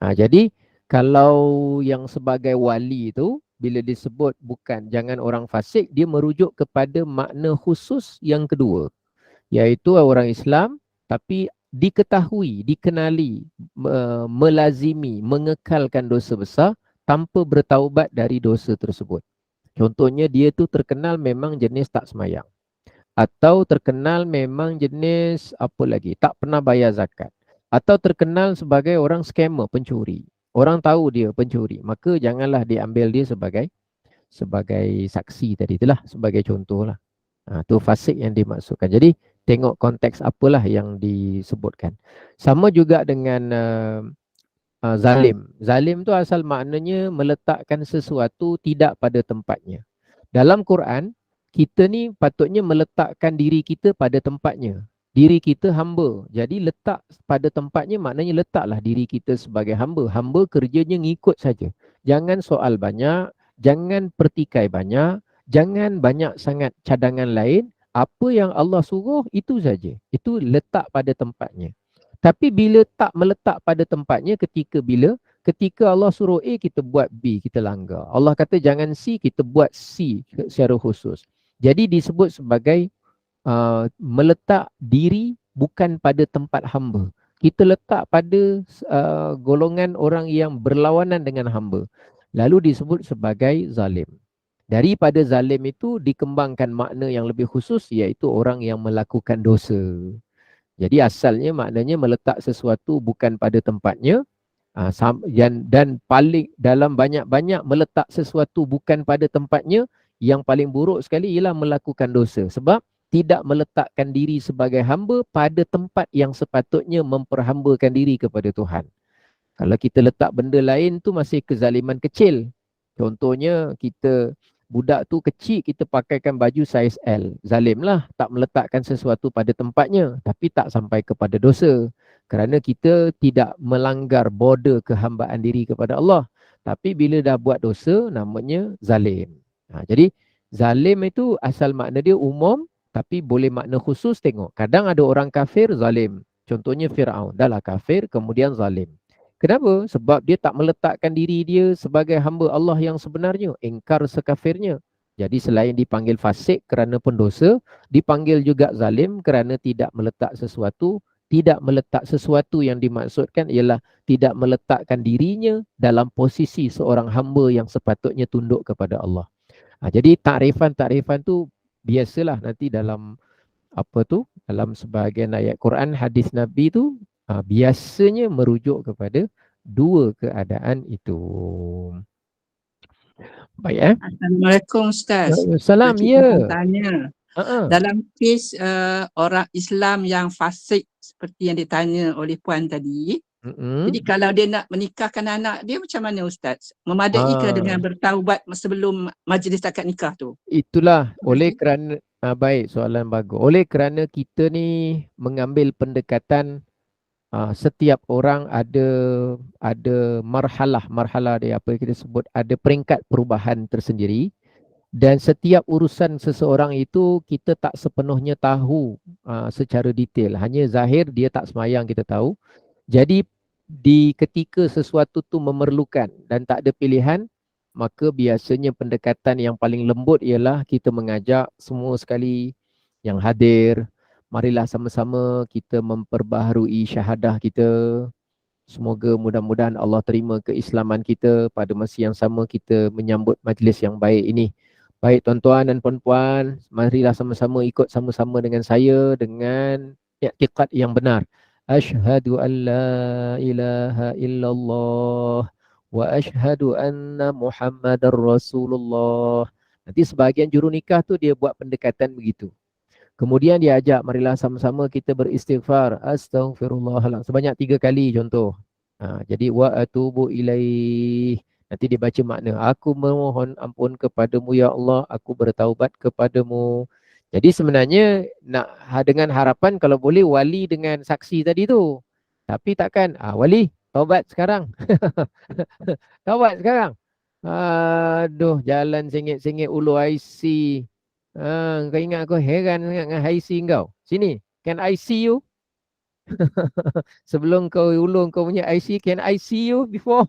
Speaker 2: Jadi kalau yang sebagai wali itu, bila disebut bukan, jangan orang fasik, dia merujuk kepada makna khusus yang kedua, iaitu orang Islam tapi diketahui, dikenali, melazimi, mengekalkan dosa besar tanpa bertaubat dari dosa tersebut. Contohnya dia tu terkenal memang jenis tak semayang, atau terkenal memang jenis apa lagi, tak pernah bayar zakat, atau terkenal sebagai orang scammer, pencuri. Orang tahu dia pencuri, maka janganlah diambil dia sebagai saksi tadi itulah, sebagai contoh lah. Tu fasik yang dimaksudkan. Jadi tengok konteks apalah yang disebutkan. Sama juga dengan zalim. Zalim tu asal maknanya meletakkan sesuatu tidak pada tempatnya. Dalam Quran, kita ni patutnya meletakkan diri kita pada tempatnya. Diri kita hamba. Jadi letak pada tempatnya maknanya letaklah diri kita sebagai hamba. Hamba kerjanya ngikut saja. Jangan soal banyak, jangan pertikai banyak, jangan banyak sangat cadangan lain. Apa yang Allah suruh itu saja. Itu letak pada tempatnya. Tapi bila tak meletak pada tempatnya, ketika Allah suruh A, kita buat B, kita langgar. Allah kata jangan C, kita buat C secara khusus. Jadi disebut sebagai meletak diri bukan pada tempat hamba. Kita letak pada golongan orang yang berlawanan dengan hamba. Lalu disebut sebagai zalim. Daripada zalim itu dikembangkan makna yang lebih khusus, iaitu orang yang melakukan dosa. Jadi asalnya maknanya meletak sesuatu bukan pada tempatnya, dan paling dalam banyak-banyak meletak sesuatu bukan pada tempatnya, yang paling buruk sekali ialah melakukan dosa. Sebab tidak meletakkan diri sebagai hamba pada tempat yang sepatutnya memperhambakan diri kepada Tuhan. Kalau kita letak benda lain tu masih kezaliman kecil. Contohnya kita, budak tu kecil, kita pakaikan baju saiz L. Zalim lah, tak meletakkan sesuatu pada tempatnya, tapi tak sampai kepada dosa. Kerana kita tidak melanggar border kehambaan diri kepada Allah. Tapi bila dah buat dosa, namanya zalim. Jadi zalim itu asal makna dia umum, tapi boleh makna khusus. Tengok, kadang ada orang kafir zalim. Contohnya Fir'aun, dah lah kafir kemudian zalim. Kenapa? Sebab dia tak meletakkan diri dia sebagai hamba Allah yang sebenarnya, ingkar sekafirnya. Jadi selain dipanggil fasik kerana pendosa, dipanggil juga zalim kerana tidak meletak sesuatu. Tidak meletak sesuatu yang dimaksudkan ialah tidak meletakkan dirinya dalam posisi seorang hamba yang sepatutnya tunduk kepada Allah. Jadi takrifan-takrifan tu biasalah nanti dalam dalam sebahagian ayat Quran, hadis Nabi tu biasanya merujuk kepada dua keadaan itu. Baik.
Speaker 6: Assalamualaikum Ustaz.
Speaker 2: Salam, ya.
Speaker 6: Tanya. Dalam kes orang Islam yang fasik seperti yang ditanya oleh Puan tadi, jadi kalau dia nak menikahkan anak dia, macam mana Ustaz? Memadai ke dengan bertaubat sebelum majlis akad nikah tu? Itulah oleh kerana baik, soalan bagus. Oleh kerana kita ni mengambil pendekatan setiap orang ada marhalah dia, apa kita sebut, ada peringkat perubahan tersendiri. Dan setiap urusan seseorang itu kita tak sepenuhnya tahu secara detail. Hanya zahir dia tak semayang kita tahu. Jadi ketika sesuatu tu memerlukan dan tak ada pilihan, maka biasanya pendekatan yang paling lembut ialah kita mengajak semua sekali yang hadir, marilah sama-sama kita memperbaharui syahadah kita. Semoga mudah-mudahan Allah terima keislaman kita. Pada masa yang sama kita menyambut majlis yang baik ini. Baik tuan-tuan dan puan-puan, marilah sama-sama ikut sama-sama dengan saya dengan i'tiqad yang benar. Asyhadu an la ilaha illallah wa asyhadu anna Muhammadar Rasulullah. Nanti sebahagian juru nikah tu dia buat pendekatan begitu. Kemudian dia ajak, marilah sama-sama kita beristighfar. Astaghfirullahaladzim. Sebanyak 3 kali contoh. Jadi wa atubu ilaih. Nanti dia baca makna, aku memohon ampun kepadamu ya Allah, aku bertaubat kepadamu. Jadi sebenarnya nak dengan harapan kalau boleh wali dengan saksi tadi tu. Tapi takkan, wali taubat sekarang. Taubat sekarang. Aduh, jalan sengit-sengit ulu IC. Kau ingat aku heran dengan IC kau. Sini, can I see you? Sebelum kau ulung kau punya IC, can I see you before?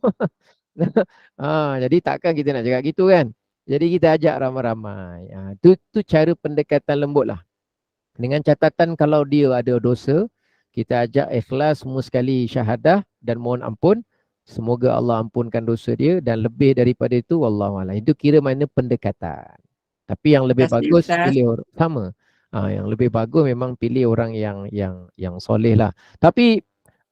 Speaker 2: Jadi takkan kita nak cakap gitu kan. Jadi kita ajak ramai-ramai. Tu cara pendekatan lembut lah. Dengan catatan kalau dia ada dosa, kita ajak ikhlas semua sekali syahadah dan mohon ampun. Semoga Allah ampunkan dosa dia dan lebih daripada itu wallahualam. Itu kira mana pendekatan. Tapi yang lebih bagus pilih orang sama. Yang lebih bagus memang pilih orang yang soleh lah. Tapi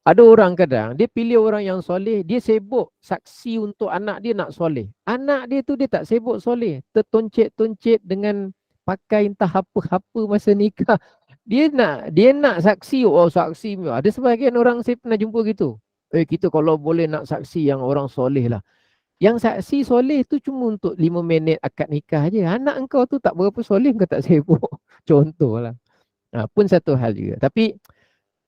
Speaker 2: ada orang kadang dia pilih orang yang soleh, dia sibuk saksi untuk anak dia nak soleh. Anak dia tu dia tak sibuk soleh, tertoncet-toncet dengan pakai entah apa-apa masa nikah. Dia nak saksi, saksi. Ada sebahagian orang saya pernah jumpa gitu. Kita kalau boleh nak saksi yang orang soleh lah. Yang saksi soleh tu cuma untuk 5 minit akad nikah aja. Anak engkau tu tak berapa soleh, kau tak sibuk. Contohlah. Pun satu hal juga. Tapi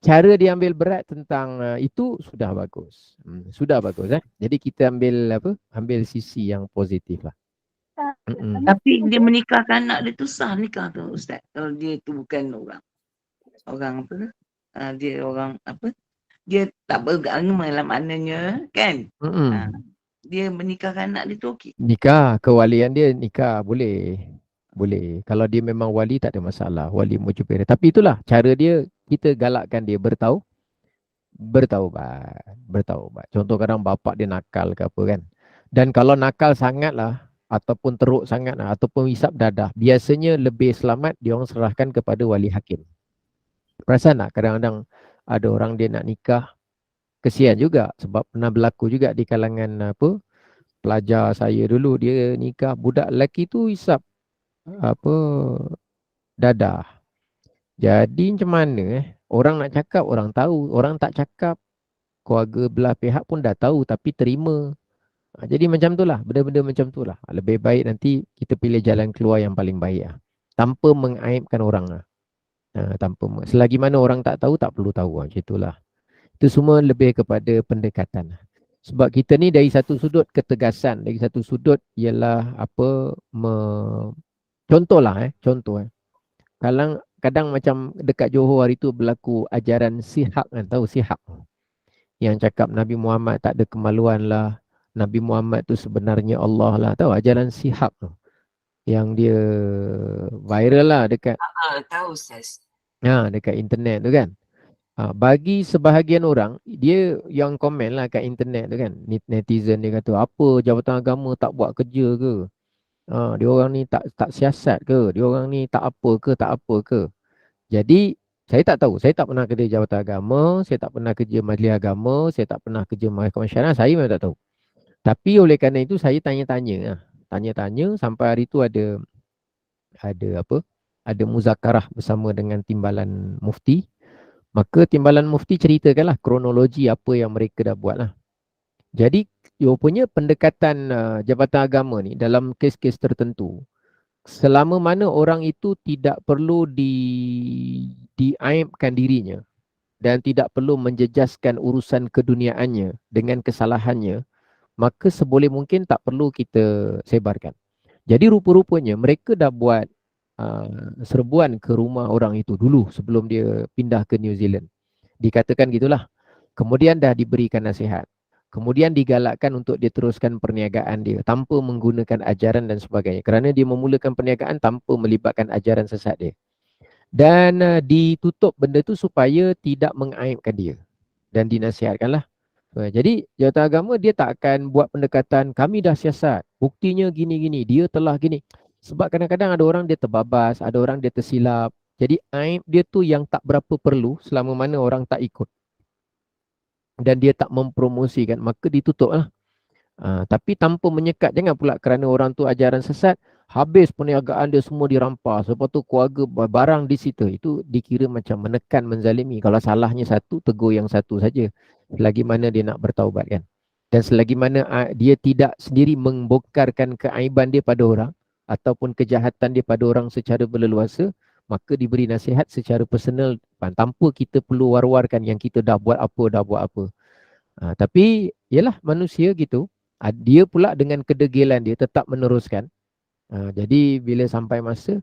Speaker 2: cara dia ambil berat tentang itu sudah bagus. Sudah bagus. Jadi kita ambil sisi yang positif lah.
Speaker 7: Tapi dia menikahkan anak dia tu sah nikah tu Ustaz. Kalau dia tu bukan orang apa tu? Dia orang apa? Dia tak beragama lah maknanya kan? Dia menikahkan anak dia tu okey.
Speaker 2: Nikah, kewalian dia nikah boleh. Boleh. Kalau dia memang wali tak ada masalah. Wali mujibir. Tapi itulah cara dia, kita galakkan dia bertaubat. Contoh kadang bapak dia nakal ke apa kan. Dan kalau nakal sangat lah, ataupun teruk sangat lah, ataupun hisap dadah, biasanya lebih selamat dia orang serahkan kepada wali hakim. Perasan tak kadang-kadang ada orang dia nak nikah, kesian juga sebab pernah berlaku juga di kalangan pelajar saya dulu, dia nikah budak lelaki tu hisap dadah. Jadi macam mana orang nak cakap orang tahu, orang tak cakap keluarga belah pihak pun dah tahu tapi terima. Jadi macam tu lah, benda-benda macam tu lah. Lebih baik nanti kita pilih jalan keluar yang paling baik lah. Tanpa mengaibkan orang lah. Selagi mana orang tak tahu, tak perlu tahu lah. Macam itulah. Itu semua lebih kepada pendekatan. Sebab kita ni dari satu sudut ketegasan, dari satu sudut ialah contoh. Kadang macam dekat Johor hari tu berlaku ajaran Sihak kan, tahu Sihak? Yang cakap Nabi Muhammad tak ada kemaluan lah. Nabi Muhammad tu sebenarnya Allah lah. Tahu ajaran Sihak tu? Yang dia viral lah dekat
Speaker 7: Tahu Ustaz.
Speaker 2: Dekat internet tu kan. Bagi sebahagian orang, dia yang komen lah kat internet tu kan, netizen dia kata, apa Jabatan Agama tak buat kerja ke? Dia orang ni tak siasat ke? Dia orang ni tak apa ke? Jadi, saya tak tahu. Saya tak pernah kerja Jabatan Agama, saya tak pernah kerja Majlis Agama, saya tak pernah kerja Mahkamah Syariah, saya memang tak tahu. Tapi oleh kerana itu, saya tanya-tanya sampai hari tu ada muzakarah bersama dengan timbalan mufti. Maka timbalan mufti ceritakanlah kronologi apa yang mereka dah buat lah. Jadi rupanya pendekatan Jabatan Agama ni dalam kes-kes tertentu, selama mana orang itu tidak perlu diaibkan dirinya dan tidak perlu menjejaskan urusan keduniaannya dengan kesalahannya, maka seboleh mungkin tak perlu kita sebarkan. Jadi rupa-rupanya mereka dah buat serbuan ke rumah orang itu dulu sebelum dia pindah ke New Zealand. Dikatakan gitulah. Kemudian dah diberikan nasihat. Kemudian digalakkan untuk dia teruskan perniagaan dia tanpa menggunakan ajaran dan sebagainya. Kerana dia memulakan perniagaan tanpa melibatkan ajaran sesat dia. Dan ditutup benda tu supaya tidak mengaibkan dia. Dan dinasihatkanlah. Jadi Jabatan Agama dia tak akan buat pendekatan kami dah siasat. Buktinya gini-gini. Dia telah gini. Sebab kadang-kadang ada orang dia terbabas, ada orang dia tersilap. Jadi aib dia tu yang tak berapa perlu selama mana orang tak ikut. Dan dia tak mempromosikan, maka ditutup lah. Tapi tanpa menyekat, jangan pula kerana orang tu ajaran sesat, habis perniagaan dia semua dirampas. Lepas tu keluarga barang disita. Itu dikira macam menekan, menzalimi. Kalau salahnya satu, tegur yang satu saja. Selagi mana dia nak bertaubat kan. Dan selagi mana dia tidak sendiri membongkarkan keaiban dia pada orang, ataupun kejahatan dia pada orang secara berleluasa, maka diberi nasihat secara personal tanpa kita perlu war-warkan yang kita dah buat apa. Tapi ialah manusia gitu, dia pula dengan kedegilan dia tetap meneruskan. Jadi bila sampai masa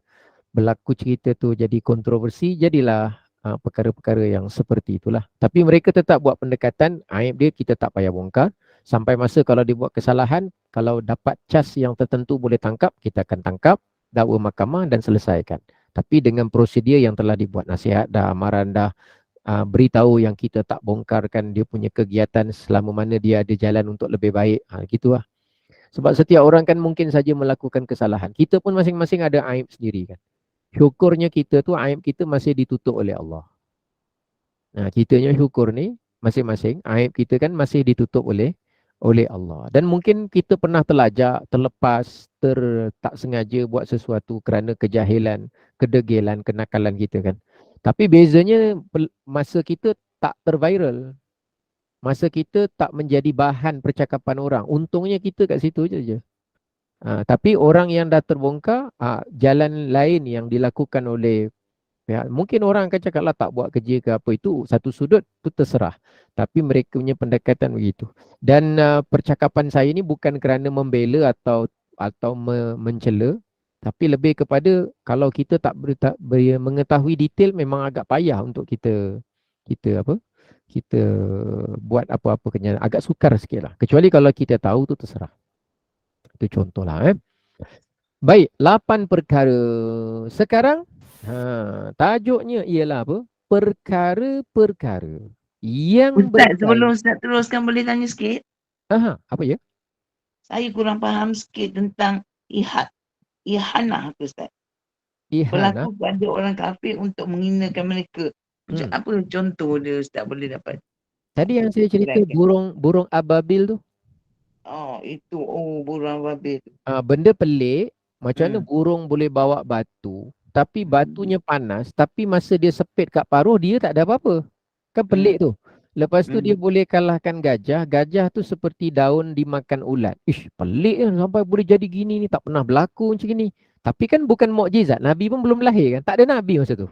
Speaker 2: berlaku cerita tu jadi kontroversi, jadilah perkara-perkara yang seperti itulah. Tapi mereka tetap buat pendekatan, aib dia kita tak payah bongkar. Sampai masa kalau dibuat kesalahan, kalau dapat cas yang tertentu boleh tangkap, kita akan tangkap, dakwa mahkamah dan selesaikan. Tapi dengan prosedur yang telah dibuat, nasihat dah, amaran dah, beritahu yang kita tak bongkarkan dia punya kegiatan selama mana dia ada jalan untuk lebih baik. Gitulah. Sebab setiap orang kan mungkin saja melakukan kesalahan. Kita pun masing-masing ada aib sendiri kan. Syukurnya kita tu aib kita masih ditutup oleh Allah. Kitanya syukur ni masing-masing aib kita kan masih ditutup oleh Allah. Dan mungkin kita pernah terlajak, terlepas, tak sengaja buat sesuatu kerana kejahilan, kedegilan, kenakalan kita kan. Tapi bezanya masa kita tak terviral. Masa kita tak menjadi bahan percakapan orang. Untungnya kita kat situ je. Tapi orang yang dah terbongkar, jalan lain yang dilakukan oleh pihak, mungkin orang akan cakap lah tak buat kerja ke apa, itu satu sudut, itu terserah. Tapi mereka punya pendekatan begitu. Dan percakapan saya ni bukan kerana membela atau mencela, tapi lebih kepada kalau kita tak mengetahui detail, memang agak payah untuk kita buat apa-apa kenyataan. Agak sukar sikit lah. Kecuali kalau kita tahu tu terserah. Itu contohlah. Baik, 8 perkara. Sekarang tajuknya ialah apa? Perkara-perkara yang
Speaker 7: Ustaz, sebelum Ustaz teruskan boleh tanya sikit?
Speaker 2: Apa ya?
Speaker 7: Saya kurang faham sikit tentang ihanah tu Ustaz. Berlaku pada orang kafir untuk menghinakan mereka. Apa contoh dia Ustaz boleh dapat?
Speaker 2: Tadi yang saya cerita burung ababil tu.
Speaker 7: Itu burung ababil tu.
Speaker 2: Benda pelik, macam mana burung boleh bawa batu, tapi batunya panas, tapi masa dia sepit kat paruh dia tak ada apa-apa. Kan pelik tu. Lepas tu dia boleh kalahkan gajah. Gajah tu seperti daun dimakan ulat. Pelik kan, sampai boleh jadi gini ni, tak pernah berlaku macam gini. Tapi kan bukan mukjizat. Nabi pun belum lahir kan. Tak ada Nabi masa tu.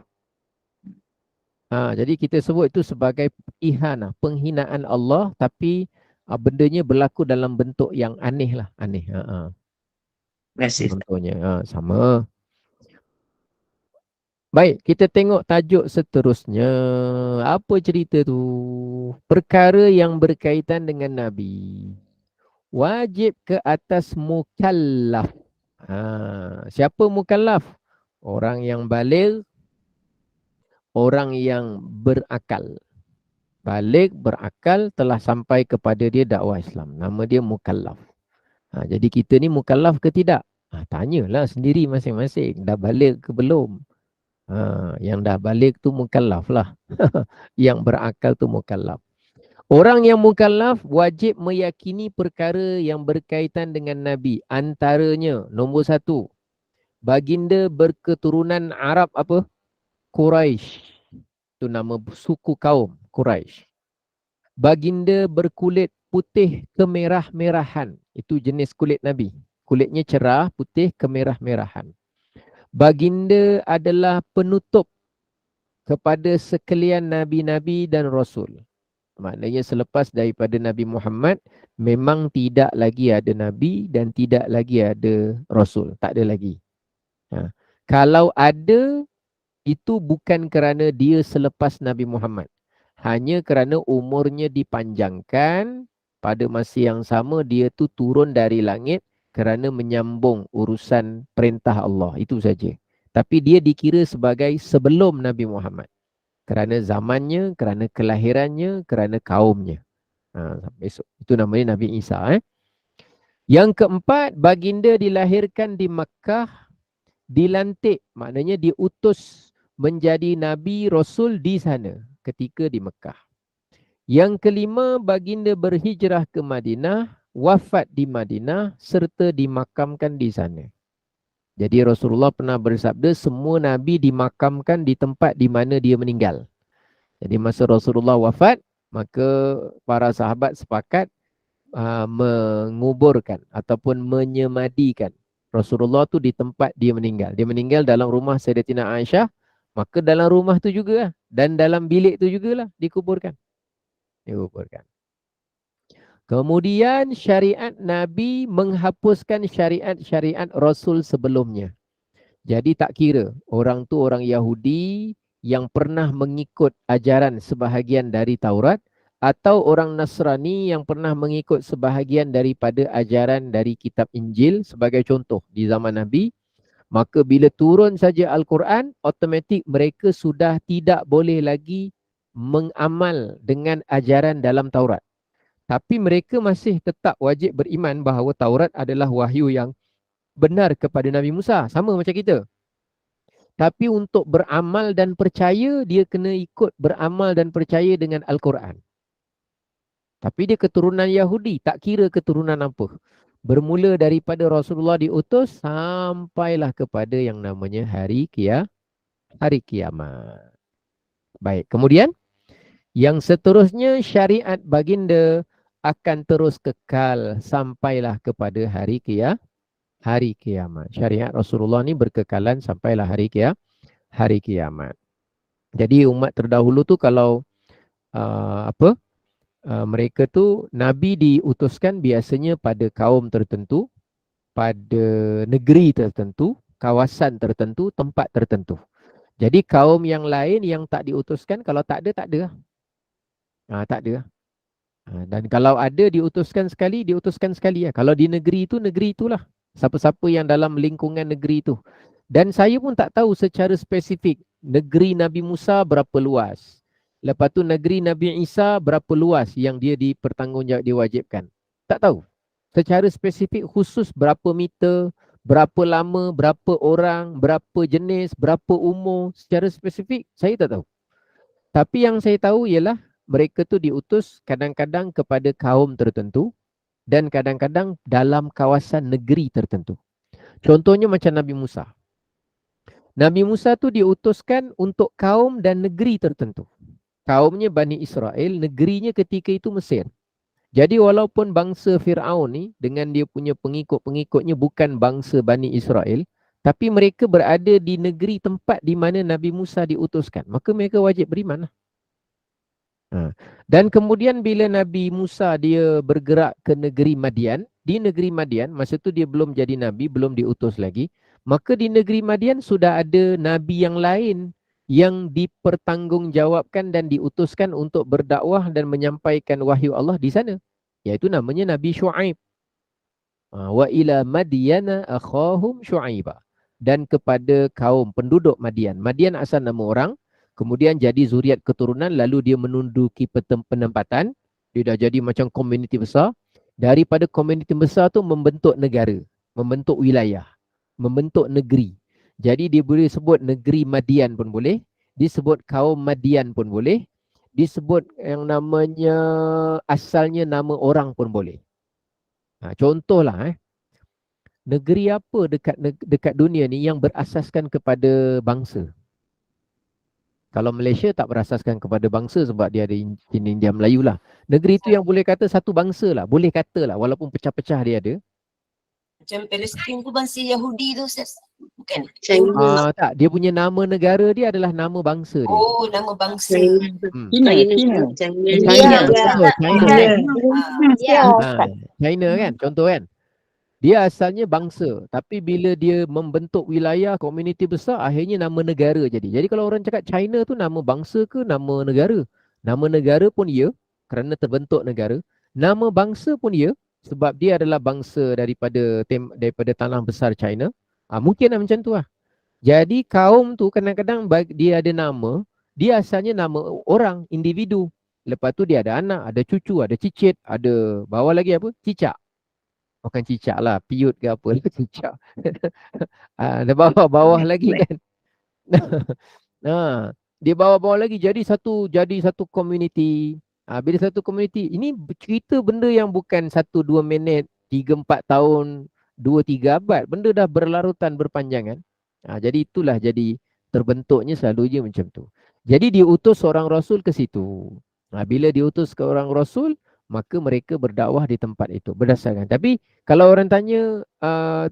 Speaker 2: Jadi kita sebut itu sebagai ihanah, penghinaan Allah, tapi bendanya berlaku dalam bentuk yang aneh lah. Aneh. Contohnya sama. Baik, kita tengok tajuk seterusnya. Apa cerita tu? Perkara yang berkaitan dengan Nabi. Wajib ke atas mukallaf. Siapa mukallaf? Orang yang baligh, orang yang berakal. Baligh, berakal, telah sampai kepada dia dakwah Islam. Nama dia mukallaf. Jadi kita ni mukallaf ke tidak? Tanyalah sendiri masing-masing. Dah baligh ke belum? Yang dah baligh tu mukallaf lah. Yang berakal tu mukallaf. Orang yang mukallaf wajib meyakini perkara yang berkaitan dengan Nabi. Antaranya, nombor 1, baginda berketurunan Arab apa? Quraisy. Itu nama suku kaum Quraisy. Baginda berkulit putih kemerah-merahan. Itu jenis kulit Nabi. Kulitnya cerah, putih kemerah-merahan. Baginda adalah penutup kepada sekalian Nabi-Nabi dan Rasul. Maknanya selepas daripada Nabi Muhammad, memang tidak lagi ada Nabi dan tidak lagi ada Rasul. Tak ada lagi. Kalau ada, itu bukan kerana dia selepas Nabi Muhammad. Hanya kerana umurnya dipanjangkan, pada masa yang sama dia tu turun dari langit kerana menyambung urusan perintah Allah. Itu saja. Tapi dia dikira sebagai sebelum Nabi Muhammad. Kerana zamannya, kerana kelahirannya, kerana kaumnya. Besok. Itu namanya Nabi Isa. Yang keempat, baginda dilahirkan di Makkah, dilantik. Maknanya diutus menjadi Nabi Rasul di sana ketika di Makkah. Yang kelima, baginda berhijrah ke Madinah, wafat di Madinah serta dimakamkan di sana. Jadi Rasulullah pernah bersabda, semua Nabi dimakamkan di tempat di mana dia meninggal. Jadi masa Rasulullah wafat, maka para sahabat sepakat menguburkan ataupun menyemadikan Rasulullah tu di tempat dia meninggal. Dia meninggal dalam rumah Sayyidatina Aisyah, maka dalam rumah tu juga dan dalam bilik tu jugalah dikuburkan. Kemudian syariat Nabi menghapuskan syariat-syariat Rasul sebelumnya. Jadi tak kira orang tu orang Yahudi yang pernah mengikut ajaran sebahagian dari Taurat atau orang Nasrani yang pernah mengikut sebahagian daripada ajaran dari kitab Injil sebagai contoh di zaman Nabi, maka bila turun saja Al-Quran, automatik mereka sudah tidak boleh lagi mengamal dengan ajaran dalam Taurat. Tapi mereka masih tetap wajib beriman bahawa Taurat adalah wahyu yang benar kepada Nabi Musa. Sama macam kita. Tapi untuk beramal dan percaya, dia kena ikut beramal dan percaya dengan Al-Quran. Tapi dia keturunan Yahudi, tak kira keturunan apa. Bermula daripada Rasulullah diutus sampailah kepada yang namanya hari kiamat. Baik, kemudian yang seterusnya syariat baginda akan terus kekal sampailah kepada hari kiamat. Syariat Rasulullah ni berkekalan sampailah hari kiamat. Jadi umat terdahulu tu kalau mereka tu Nabi diutuskan biasanya pada kaum tertentu, pada negeri tertentu, kawasan tertentu, tempat tertentu. Jadi kaum yang lain yang tak diutuskan, kalau tak ada, tak ada. Tak ada. Dan kalau ada diutuskan sekali lah. Kalau di negeri itulah. Siapa-siapa yang dalam lingkungan negeri itu. Dan saya pun tak tahu secara spesifik negeri Nabi Musa berapa luas. Lepas tu negeri Nabi Isa berapa luas yang dia diwajibkan. Tak tahu. Secara spesifik khusus berapa meter, berapa lama, berapa orang, berapa jenis, berapa umur. Secara spesifik saya tak tahu. Tapi yang saya tahu ialah mereka tu diutus kadang-kadang kepada kaum tertentu dan kadang-kadang dalam kawasan negeri tertentu. Contohnya macam Nabi Musa. Nabi Musa tu diutuskan untuk kaum dan negeri tertentu. Kaumnya Bani Israel, negerinya ketika itu Mesir. Jadi walaupun bangsa Fir'aun ni dengan dia punya pengikut-pengikutnya bukan bangsa Bani Israel, tapi mereka berada di negeri tempat di mana Nabi Musa diutuskan. Maka mereka wajib beriman lah. Dan kemudian bila Nabi Musa dia bergerak ke negeri Madian, di negeri Madian, masa tu dia belum jadi Nabi, belum diutus lagi, maka di negeri Madian sudah ada Nabi yang lain yang dipertanggungjawabkan dan diutuskan untuk berdakwah dan menyampaikan wahyu Allah di sana. Iaitu namanya Nabi Shu'aib. Wa ila Madyana akhahum Shu'aiba. Dan kepada kaum penduduk Madian. Madian asal nama orang. Kemudian jadi zuriat keturunan, lalu dia menunduki penempatan. Dia dah jadi macam komuniti besar. Daripada komuniti besar tu membentuk negara, membentuk wilayah, membentuk negeri. Jadi dia boleh sebut negeri Madian pun boleh, disebut kaum Madian pun boleh, disebut yang namanya asalnya nama orang pun boleh. Contohlah negeri apa dekat dunia ni yang berasaskan kepada bangsa? Kalau Malaysia tak berasaskan kepada bangsa sebab dia ada India Melayu lah. Negeri itu yang boleh kata satu bangsa lah. Boleh kata lah walaupun pecah-pecah dia ada.
Speaker 8: Macam Palestin tu bangsa Yahudi tu Ustaz? Bukan?
Speaker 2: Tak, dia punya nama negara dia adalah nama bangsa dia.
Speaker 8: Oh, nama bangsa.
Speaker 2: China kan, contoh kan. Dia asalnya bangsa, tapi bila dia membentuk wilayah, komuniti besar, akhirnya nama negara jadi. Jadi kalau orang cakap China tu nama bangsa ke nama negara? Nama negara pun ya, kerana terbentuk negara. Nama bangsa pun ya, sebab dia adalah bangsa daripada tanah besar China. Mungkin macam tu lah. Jadi kaum tu kadang-kadang dia ada nama, dia asalnya nama orang, individu. Lepas tu dia ada anak, ada cucu, ada cicit, ada bawah lagi apa? Cicak. Bukan cicak lah, piut ke apa lah, cicak. Ada bawah lagi kan. Dia bawah lagi jadi satu komuniti. Bila satu komuniti, ini cerita benda yang bukan 1-2 minit, 3-4 tahun, 2-3 abad. Benda dah berlarutan, berpanjangan. Jadi itulah jadi terbentuknya selalu je macam tu. Jadi diutus seorang Rasul ke situ. Bila diutus ke orang Rasul, maka mereka berdakwah di tempat itu berdasarkan. Tapi kalau orang tanya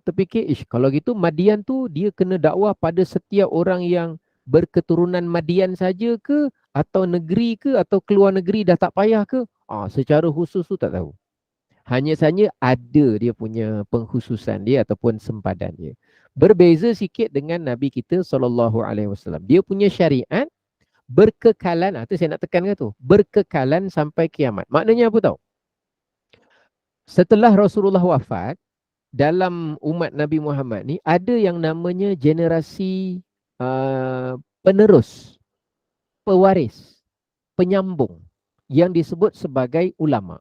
Speaker 2: terfikir, kalau gitu Madian tu dia kena dakwah pada setiap orang yang berketurunan Madian saja ke, atau negeri ke, atau keluar negeri dah tak payah ke? Secara khusus tu tak tahu. Hanya saja ada dia punya pengkhususan dia ataupun sempadan dia. Berbeza sikit dengan Nabi kita SAW. Dia punya syariat berkekalan. Itu saya nak tekankan tu. Berkekalan sampai kiamat. Maknanya apa tahu? Setelah Rasulullah wafat, dalam umat Nabi Muhammad ni ada yang namanya generasi penerus, pewaris, penyambung yang disebut sebagai ulama.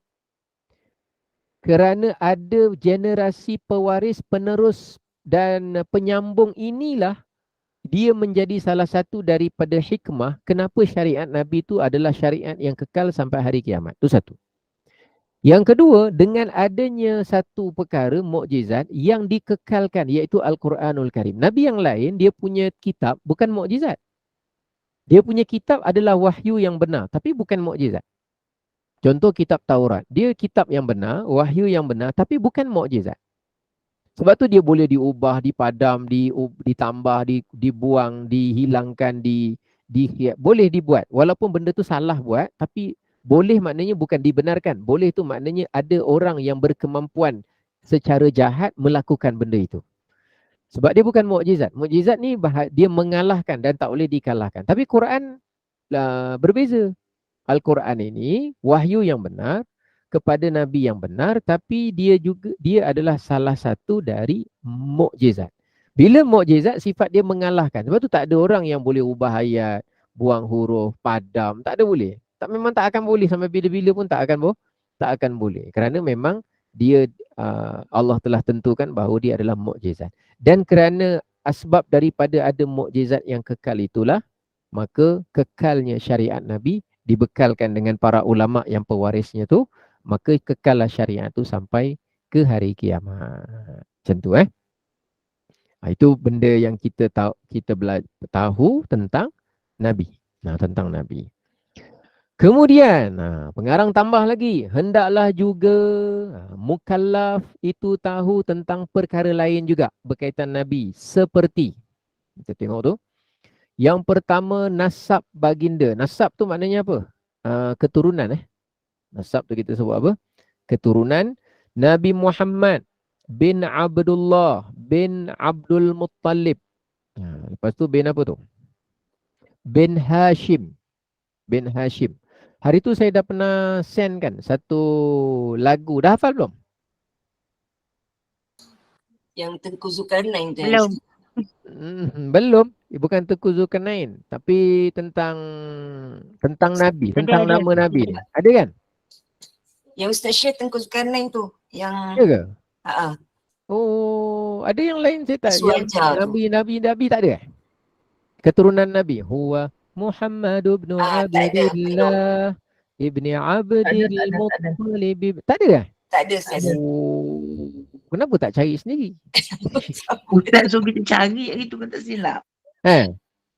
Speaker 2: Kerana ada generasi pewaris, penerus dan penyambung inilah dia menjadi salah satu daripada hikmah kenapa syariat Nabi itu adalah syariat yang kekal sampai hari kiamat. Itu satu. Yang kedua, dengan adanya satu perkara mukjizat yang dikekalkan, iaitu Al-Quranul Karim. Nabi yang lain, dia punya kitab bukan mukjizat. Dia punya kitab adalah wahyu yang benar, tapi bukan mukjizat. Contoh kitab Taurat. Dia kitab yang benar, wahyu yang benar, tapi bukan mukjizat. Sebab tu dia boleh diubah, dipadam, ditambah, dibuang, dihilangkan, boleh dibuat. Walaupun benda tu salah buat, tapi boleh maknanya bukan dibenarkan. Boleh tu maknanya ada orang yang berkemampuan secara jahat melakukan benda itu. Sebab dia bukan mukjizat. Mukjizat ni dia mengalahkan dan tak boleh dikalahkan. Tapi Quran berbeza. Al-Quran ini wahyu yang benar kepada Nabi yang benar, tapi dia adalah salah satu dari mukjizat. Bila mukjizat, sifat dia mengalahkan. Sebab tu tak ada orang yang boleh ubah ayat, buang huruf, padam, tak ada boleh. Memang tak akan boleh, sampai bila-bila pun tak akan boleh. Kerana memang dia Allah telah tentukan bahawa dia adalah mukjizat. Dan kerana asbab daripada ada mukjizat yang kekal itulah, maka kekalnya syariat Nabi dibekalkan dengan para ulama yang pewarisnya tu, maka kekallah syariat tu sampai ke hari kiamat. Macam tu itu benda yang kita tahu tentang Nabi. Tentang Nabi. Kemudian pengarang tambah lagi, hendaklah juga mukallaf itu tahu tentang perkara lain juga berkaitan Nabi, seperti kita tengok tu. Yang pertama, nasab baginda. Nasab tu maknanya apa? Keturunan Nasab tu kita sebut apa? Keturunan Nabi Muhammad bin Abdullah bin Abdul Muttalib. Lepas tu bin apa tu? Bin Hashim. Bin Hashim. Hari tu saya dah pernah send kan satu lagu. Dah hafal belum?
Speaker 8: Yang Tengku Zulkarnain tu.
Speaker 1: Belum.
Speaker 2: Belum. Bukan Tengku Zulkarnain, tapi tentang Nabi, tentang
Speaker 1: ada.
Speaker 2: nama Nabi. Ada kan?
Speaker 8: Yang Ustaz share Tengku Zulkarnain tu. Yang
Speaker 2: Ya ke?
Speaker 8: Oh,
Speaker 2: ada yang lain saya tak. Yang Nabi tak ada. Keturunan Nabi. Huwa Muhammad ibn Abdillah ibni Abdil Muttalib. Tak ada?
Speaker 8: Tak ada Ustaz.
Speaker 2: Kenapa tak cari sendiri?
Speaker 7: Ustaz suruh kita cari hari tu kan tak silap.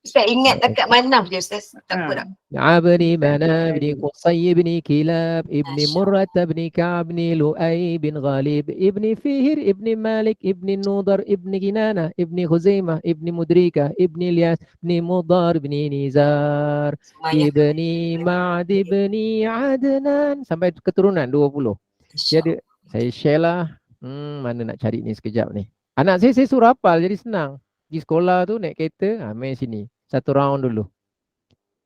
Speaker 8: Ustaz ingat dekat mana je Ustaz. Tak apa tak.
Speaker 2: Abni Manaf ibni Qusay ibni Kilab ibni Murrah ibni Ka'ab ibni Lu'ay bin Ghalib ibni Fihir ibni Malik ibni Nudar ibni Kinana ibni Khuzaimah ibni Mudrika ibni Ilyas ibni Mudar ibni Nizar ibni Ma'ad ibni Adnan sampai keturunan 20. Jadi saya share lah. Mana nak cari ni sekejap ni. Anak saya suruh hafal jadi senang. Pergi sekolah tu naik kereta, main sini. Satu round dulu.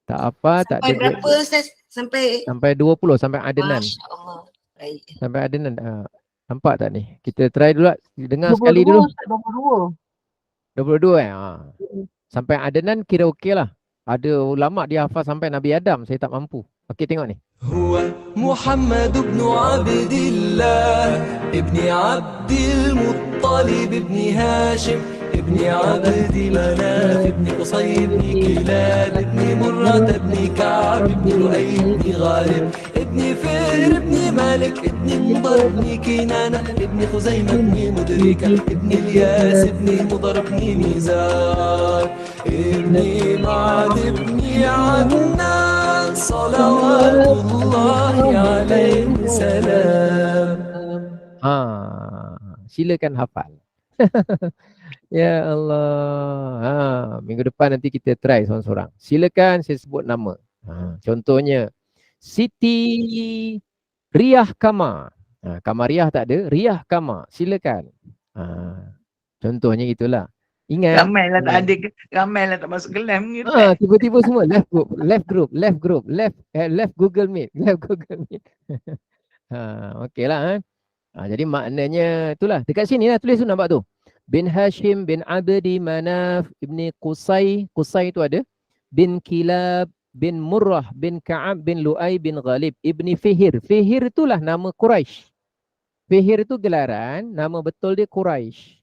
Speaker 2: Tak apa, tak ada.
Speaker 8: Sampai berapa Ustaz?
Speaker 2: Sampai 20, sampai Adnan.
Speaker 8: Masya-Allah. Baik.
Speaker 2: Sampai Adnan. Nampak tak ni? Kita try dulu. Dengar sekali dulu. 22 Sampai Adnan kira okey lah. Ada ulama dia hafal sampai Nabi Adam. Saya tak mampu. Okey, tengok ni.
Speaker 9: Huwa Muhammad ibn Abdillah ibni Abdil Muttalib ibni Hashim ibni Abdi Manaf ibni Qusay ibni Kilab ibni Murrah ibni Ka'ab ibni Lu'ay ibni Ghalib ibni Fihr ibni Malik ibni Mudar ibni Kinana ibni Khuzaimah ibni Mudrika ibni Ilyas ibni Mudar ibni Nizar ibni Ma'ad ibni Adnan salawatullahi alaihi salam.
Speaker 2: Silakan hafal. Ya Allah. Minggu depan nanti kita try seorang-seorang. Silakan saya sebut nama. Contohnya Siti Riyah Kama. Kamariah tak ada, Riyah Kama. Silakan. Contohnya itulah. Ingat.
Speaker 7: Ramailah tak ada, ramailah tak masuk kelas ni.
Speaker 2: Tiba-tiba semua left group, left Google Meet, left Google Meet. Okeylah. Jadi maknanya itulah. Dekat sini lah tulis tu, nampak tu. Bin Hashim bin Abdi Manaf ibni Qusay. Qusay tu ada. Bin Kilab bin Murrah bin Ka'ab bin Lu'ay bin Ghalib ibni Fihir. Fihir itulah nama Quraisy. Fihir itu gelaran, nama betul dia Quraisy.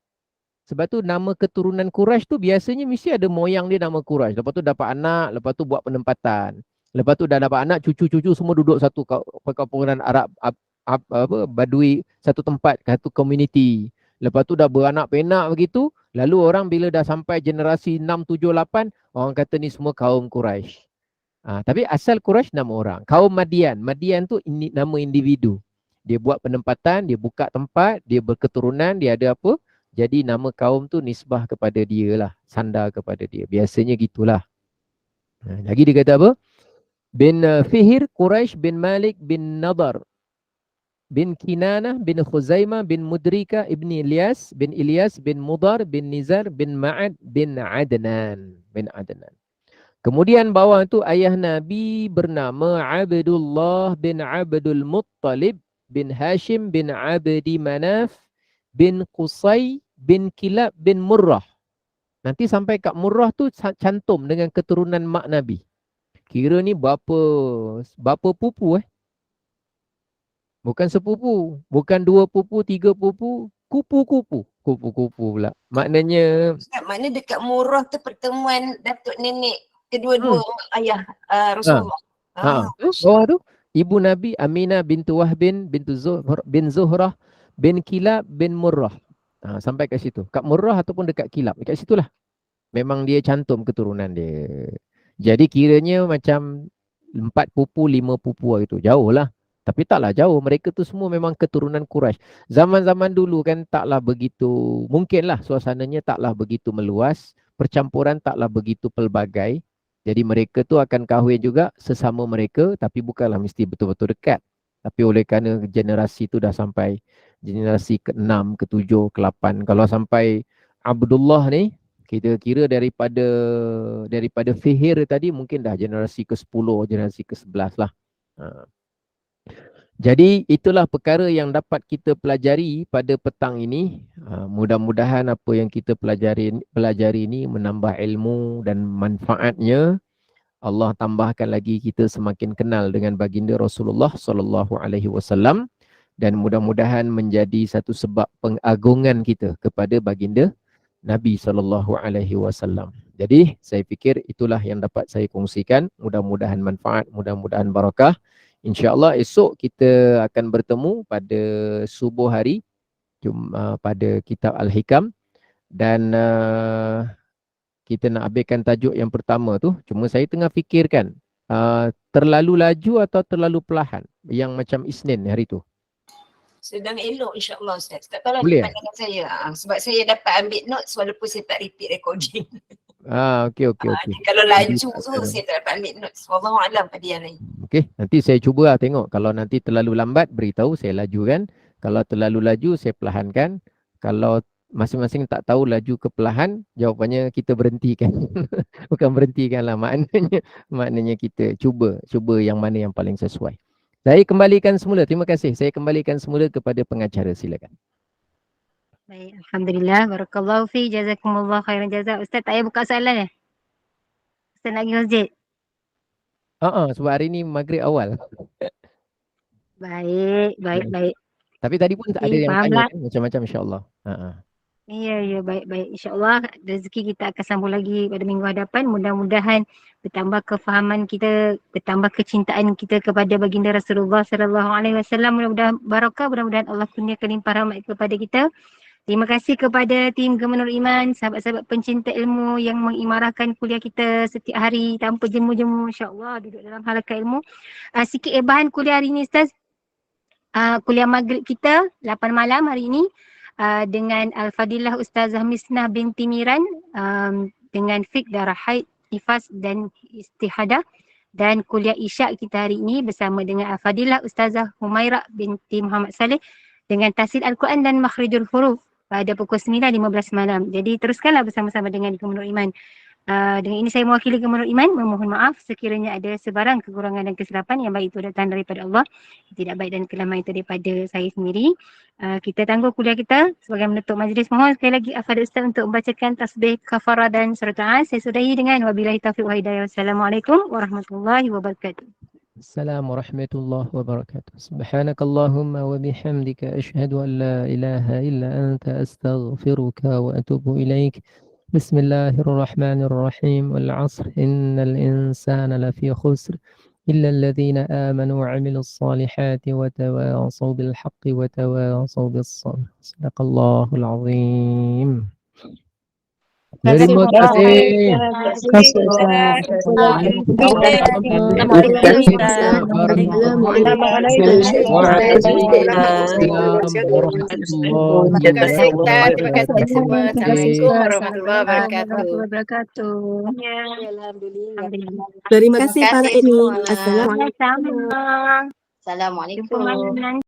Speaker 2: Sebab tu nama keturunan Quraisy tu biasanya mesti ada moyang dia nama Quraisy. Lepas tu dapat anak, lepas tu buat penempatan. Lepas tu dah dapat anak, cucu-cucu semua duduk satu perkampungan Arab Badui, satu tempat, satu community. Lepas tu dah beranak penak begitu, lalu orang bila dah sampai generasi 6, 7, 8, orang kata ni semua kaum Quraisy. Tapi asal Quraisy nama orang. Kaum Madian. Madian tu nama individu. Dia buat penempatan, dia buka tempat, dia berketurunan, dia ada apa. Jadi nama kaum tu nisbah kepada dia lah. Sandar kepada dia. Biasanya gitulah. Lagi dia kata apa? Bin Fihir, Quraisy bin Malik bin Nadar bin Kinanah bin Khuzaimah bin Mudrika ibni Ilyas bin Mudar bin Nizar bin Ma'ad bin Adnan. Kemudian bawah tu ayah Nabi bernama Abdullah bin Abdul Muttalib bin Hashim bin Abdi Manaf bin Qusay bin Kilab bin Murrah. Nanti sampai kat Murrah tu cantum dengan keturunan mak Nabi. Kira ni berapa pupu Bukan sepupu, bukan 2 pupu, 3 pupu, kupu-kupu. Kupu-kupu pula. Maknanya
Speaker 8: Ustaz, makna dekat Murrah tu pertemuan datuk nenek kedua-dua ayah Rasulullah.
Speaker 2: Bawah tu ibu Nabi Aminah bintu Wahbin bintu Zuhrah bin Kilab bin Murrah. Sampai kat situ. Kat Murrah ataupun dekat Kilab. Dekat situlah. Memang dia cantum keturunan dia. Jadi kiranya macam 4 pupu, 5 pupu itu. Jauh lah. Tapi taklah jauh. Mereka tu semua memang keturunan Quraisy. Zaman-zaman dulu kan taklah begitu. Mungkinlah suasananya taklah begitu meluas. Percampuran taklah begitu pelbagai. Jadi mereka tu akan kahwin juga sesama mereka. Tapi bukanlah mesti betul-betul dekat. Tapi oleh kerana generasi tu dah sampai generasi ke-6, ke-7, ke-8. Kalau sampai Abdullah ni, kita kira daripada Fihir tadi mungkin dah generasi ke-10, generasi ke-11 lah. Jadi itulah perkara yang dapat kita pelajari pada petang ini. Mudah-mudahan apa yang kita pelajari ini menambah ilmu dan manfaatnya. Allah tambahkan lagi kita semakin kenal dengan baginda Rasulullah SAW dan mudah-mudahan menjadi satu sebab pengagungan kita kepada baginda Nabi SAW. Jadi saya fikir itulah yang dapat saya kongsikan. Mudah-mudahan manfaat, mudah-mudahan barakah. InsyaAllah esok kita akan bertemu pada subuh hari pada kitab Al-Hikam dan kita nak habiskan tajuk yang pertama tu. Cuma saya tengah fikirkan terlalu laju atau terlalu perlahan yang macam Isnin hari tu.
Speaker 8: Sedang elok insyaAllah Ustaz. Tak tahulah
Speaker 2: Boleh,
Speaker 8: pandangan saya. Sebab saya dapat ambil notes walaupun saya tak repeat recording.
Speaker 2: Okey.
Speaker 8: Kalau laju tu saya tak dapat ambil notes. Wallahualam pada yang lain.
Speaker 2: Okey, nanti saya cuba tengok. Kalau nanti terlalu lambat, beritahu saya lajukan. Kalau terlalu laju, saya perlahankan. Kalau masing-masing tak tahu laju ke perlahan, jawapannya kita berhentikan. Bukan berhentikan lah, maknanya kita cuba yang mana yang paling sesuai. Saya kembalikan semula, terima kasih. Saya kembalikan semula kepada pengacara, silakan.
Speaker 1: Baik, Alhamdulillah. Barakallahu fi, jazakumullah khairan jazak. Ustaz, tak payah buka soalan Ustaz nak pergi masjid?
Speaker 2: Sebab hari ni maghrib awal.
Speaker 1: Baik.
Speaker 2: Tapi tadi pun ada yang tanya kan, macam-macam insyaAllah.
Speaker 1: Ya, baik. InsyaAllah rezeki kita akan sambung lagi pada minggu hadapan. Mudah-mudahan bertambah kefahaman kita, bertambah kecintaan kita kepada baginda Rasulullah SAW. Mudah-mudahan barakah, mudah-mudahan Allah kurniakan limpah rahmat kepada kita. Terima kasih kepada tim Gemenur Iman, sahabat-sahabat pencinta ilmu yang mengimarahkan kuliah kita setiap hari tanpa jemu-jemu, insyaAllah duduk dalam halaqah ilmu. Sikit bahan kuliah hari ini Ustaz. Kuliah maghrib kita 8 malam hari ini. Dengan Al-Fadilah Ustazah Misnah binti Miran dengan fiqh darah haid, nifas dan istihadah, dan kuliah isyak kita hari ini bersama dengan Al-Fadilah Ustazah Humairah binti Muhammad Saleh dengan tahsil Al-Quran dan makhrijul huruf. pada pukul 9.15 malam. Jadi teruskanlah bersama-sama dengan Gemenur Iman. Dengan ini saya mewakili Gemenur Iman memohon maaf sekiranya ada sebarang kekurangan dan kesilapan yang baik itu datang daripada Allah, tidak baik dan kelaman itu daripada saya sendiri. Kita tangguh kuliah kita sebagai menutup majlis. Mohon sekali lagi Al-Fadhil Ustaz untuk membacakan tasbih kafarah dan surat Al. Saya sudahi dengan wabillahi taufiq wa hidayah. Wassalamualaikum warahmatullahi wabarakatuh.
Speaker 2: Assalamualaikum warahmatullahi wabarakatuh. Subhanakallahumma wa bihamdika asyhadu an la ilaha illa anta astaghfiruka wa atubu ilaik. Bismillahirrahmanirrahim. Wal 'asr innal insana lafi khusr illa alladhina amanu wa 'amilus solihati wa tawasaw bil haqqi wa tawasaw bis sabr. Sadaqallahul 'azim. Terima kasih.
Speaker 10: Terima kasih para ini. Assalamualaikum.
Speaker 8: Assalamualaikum.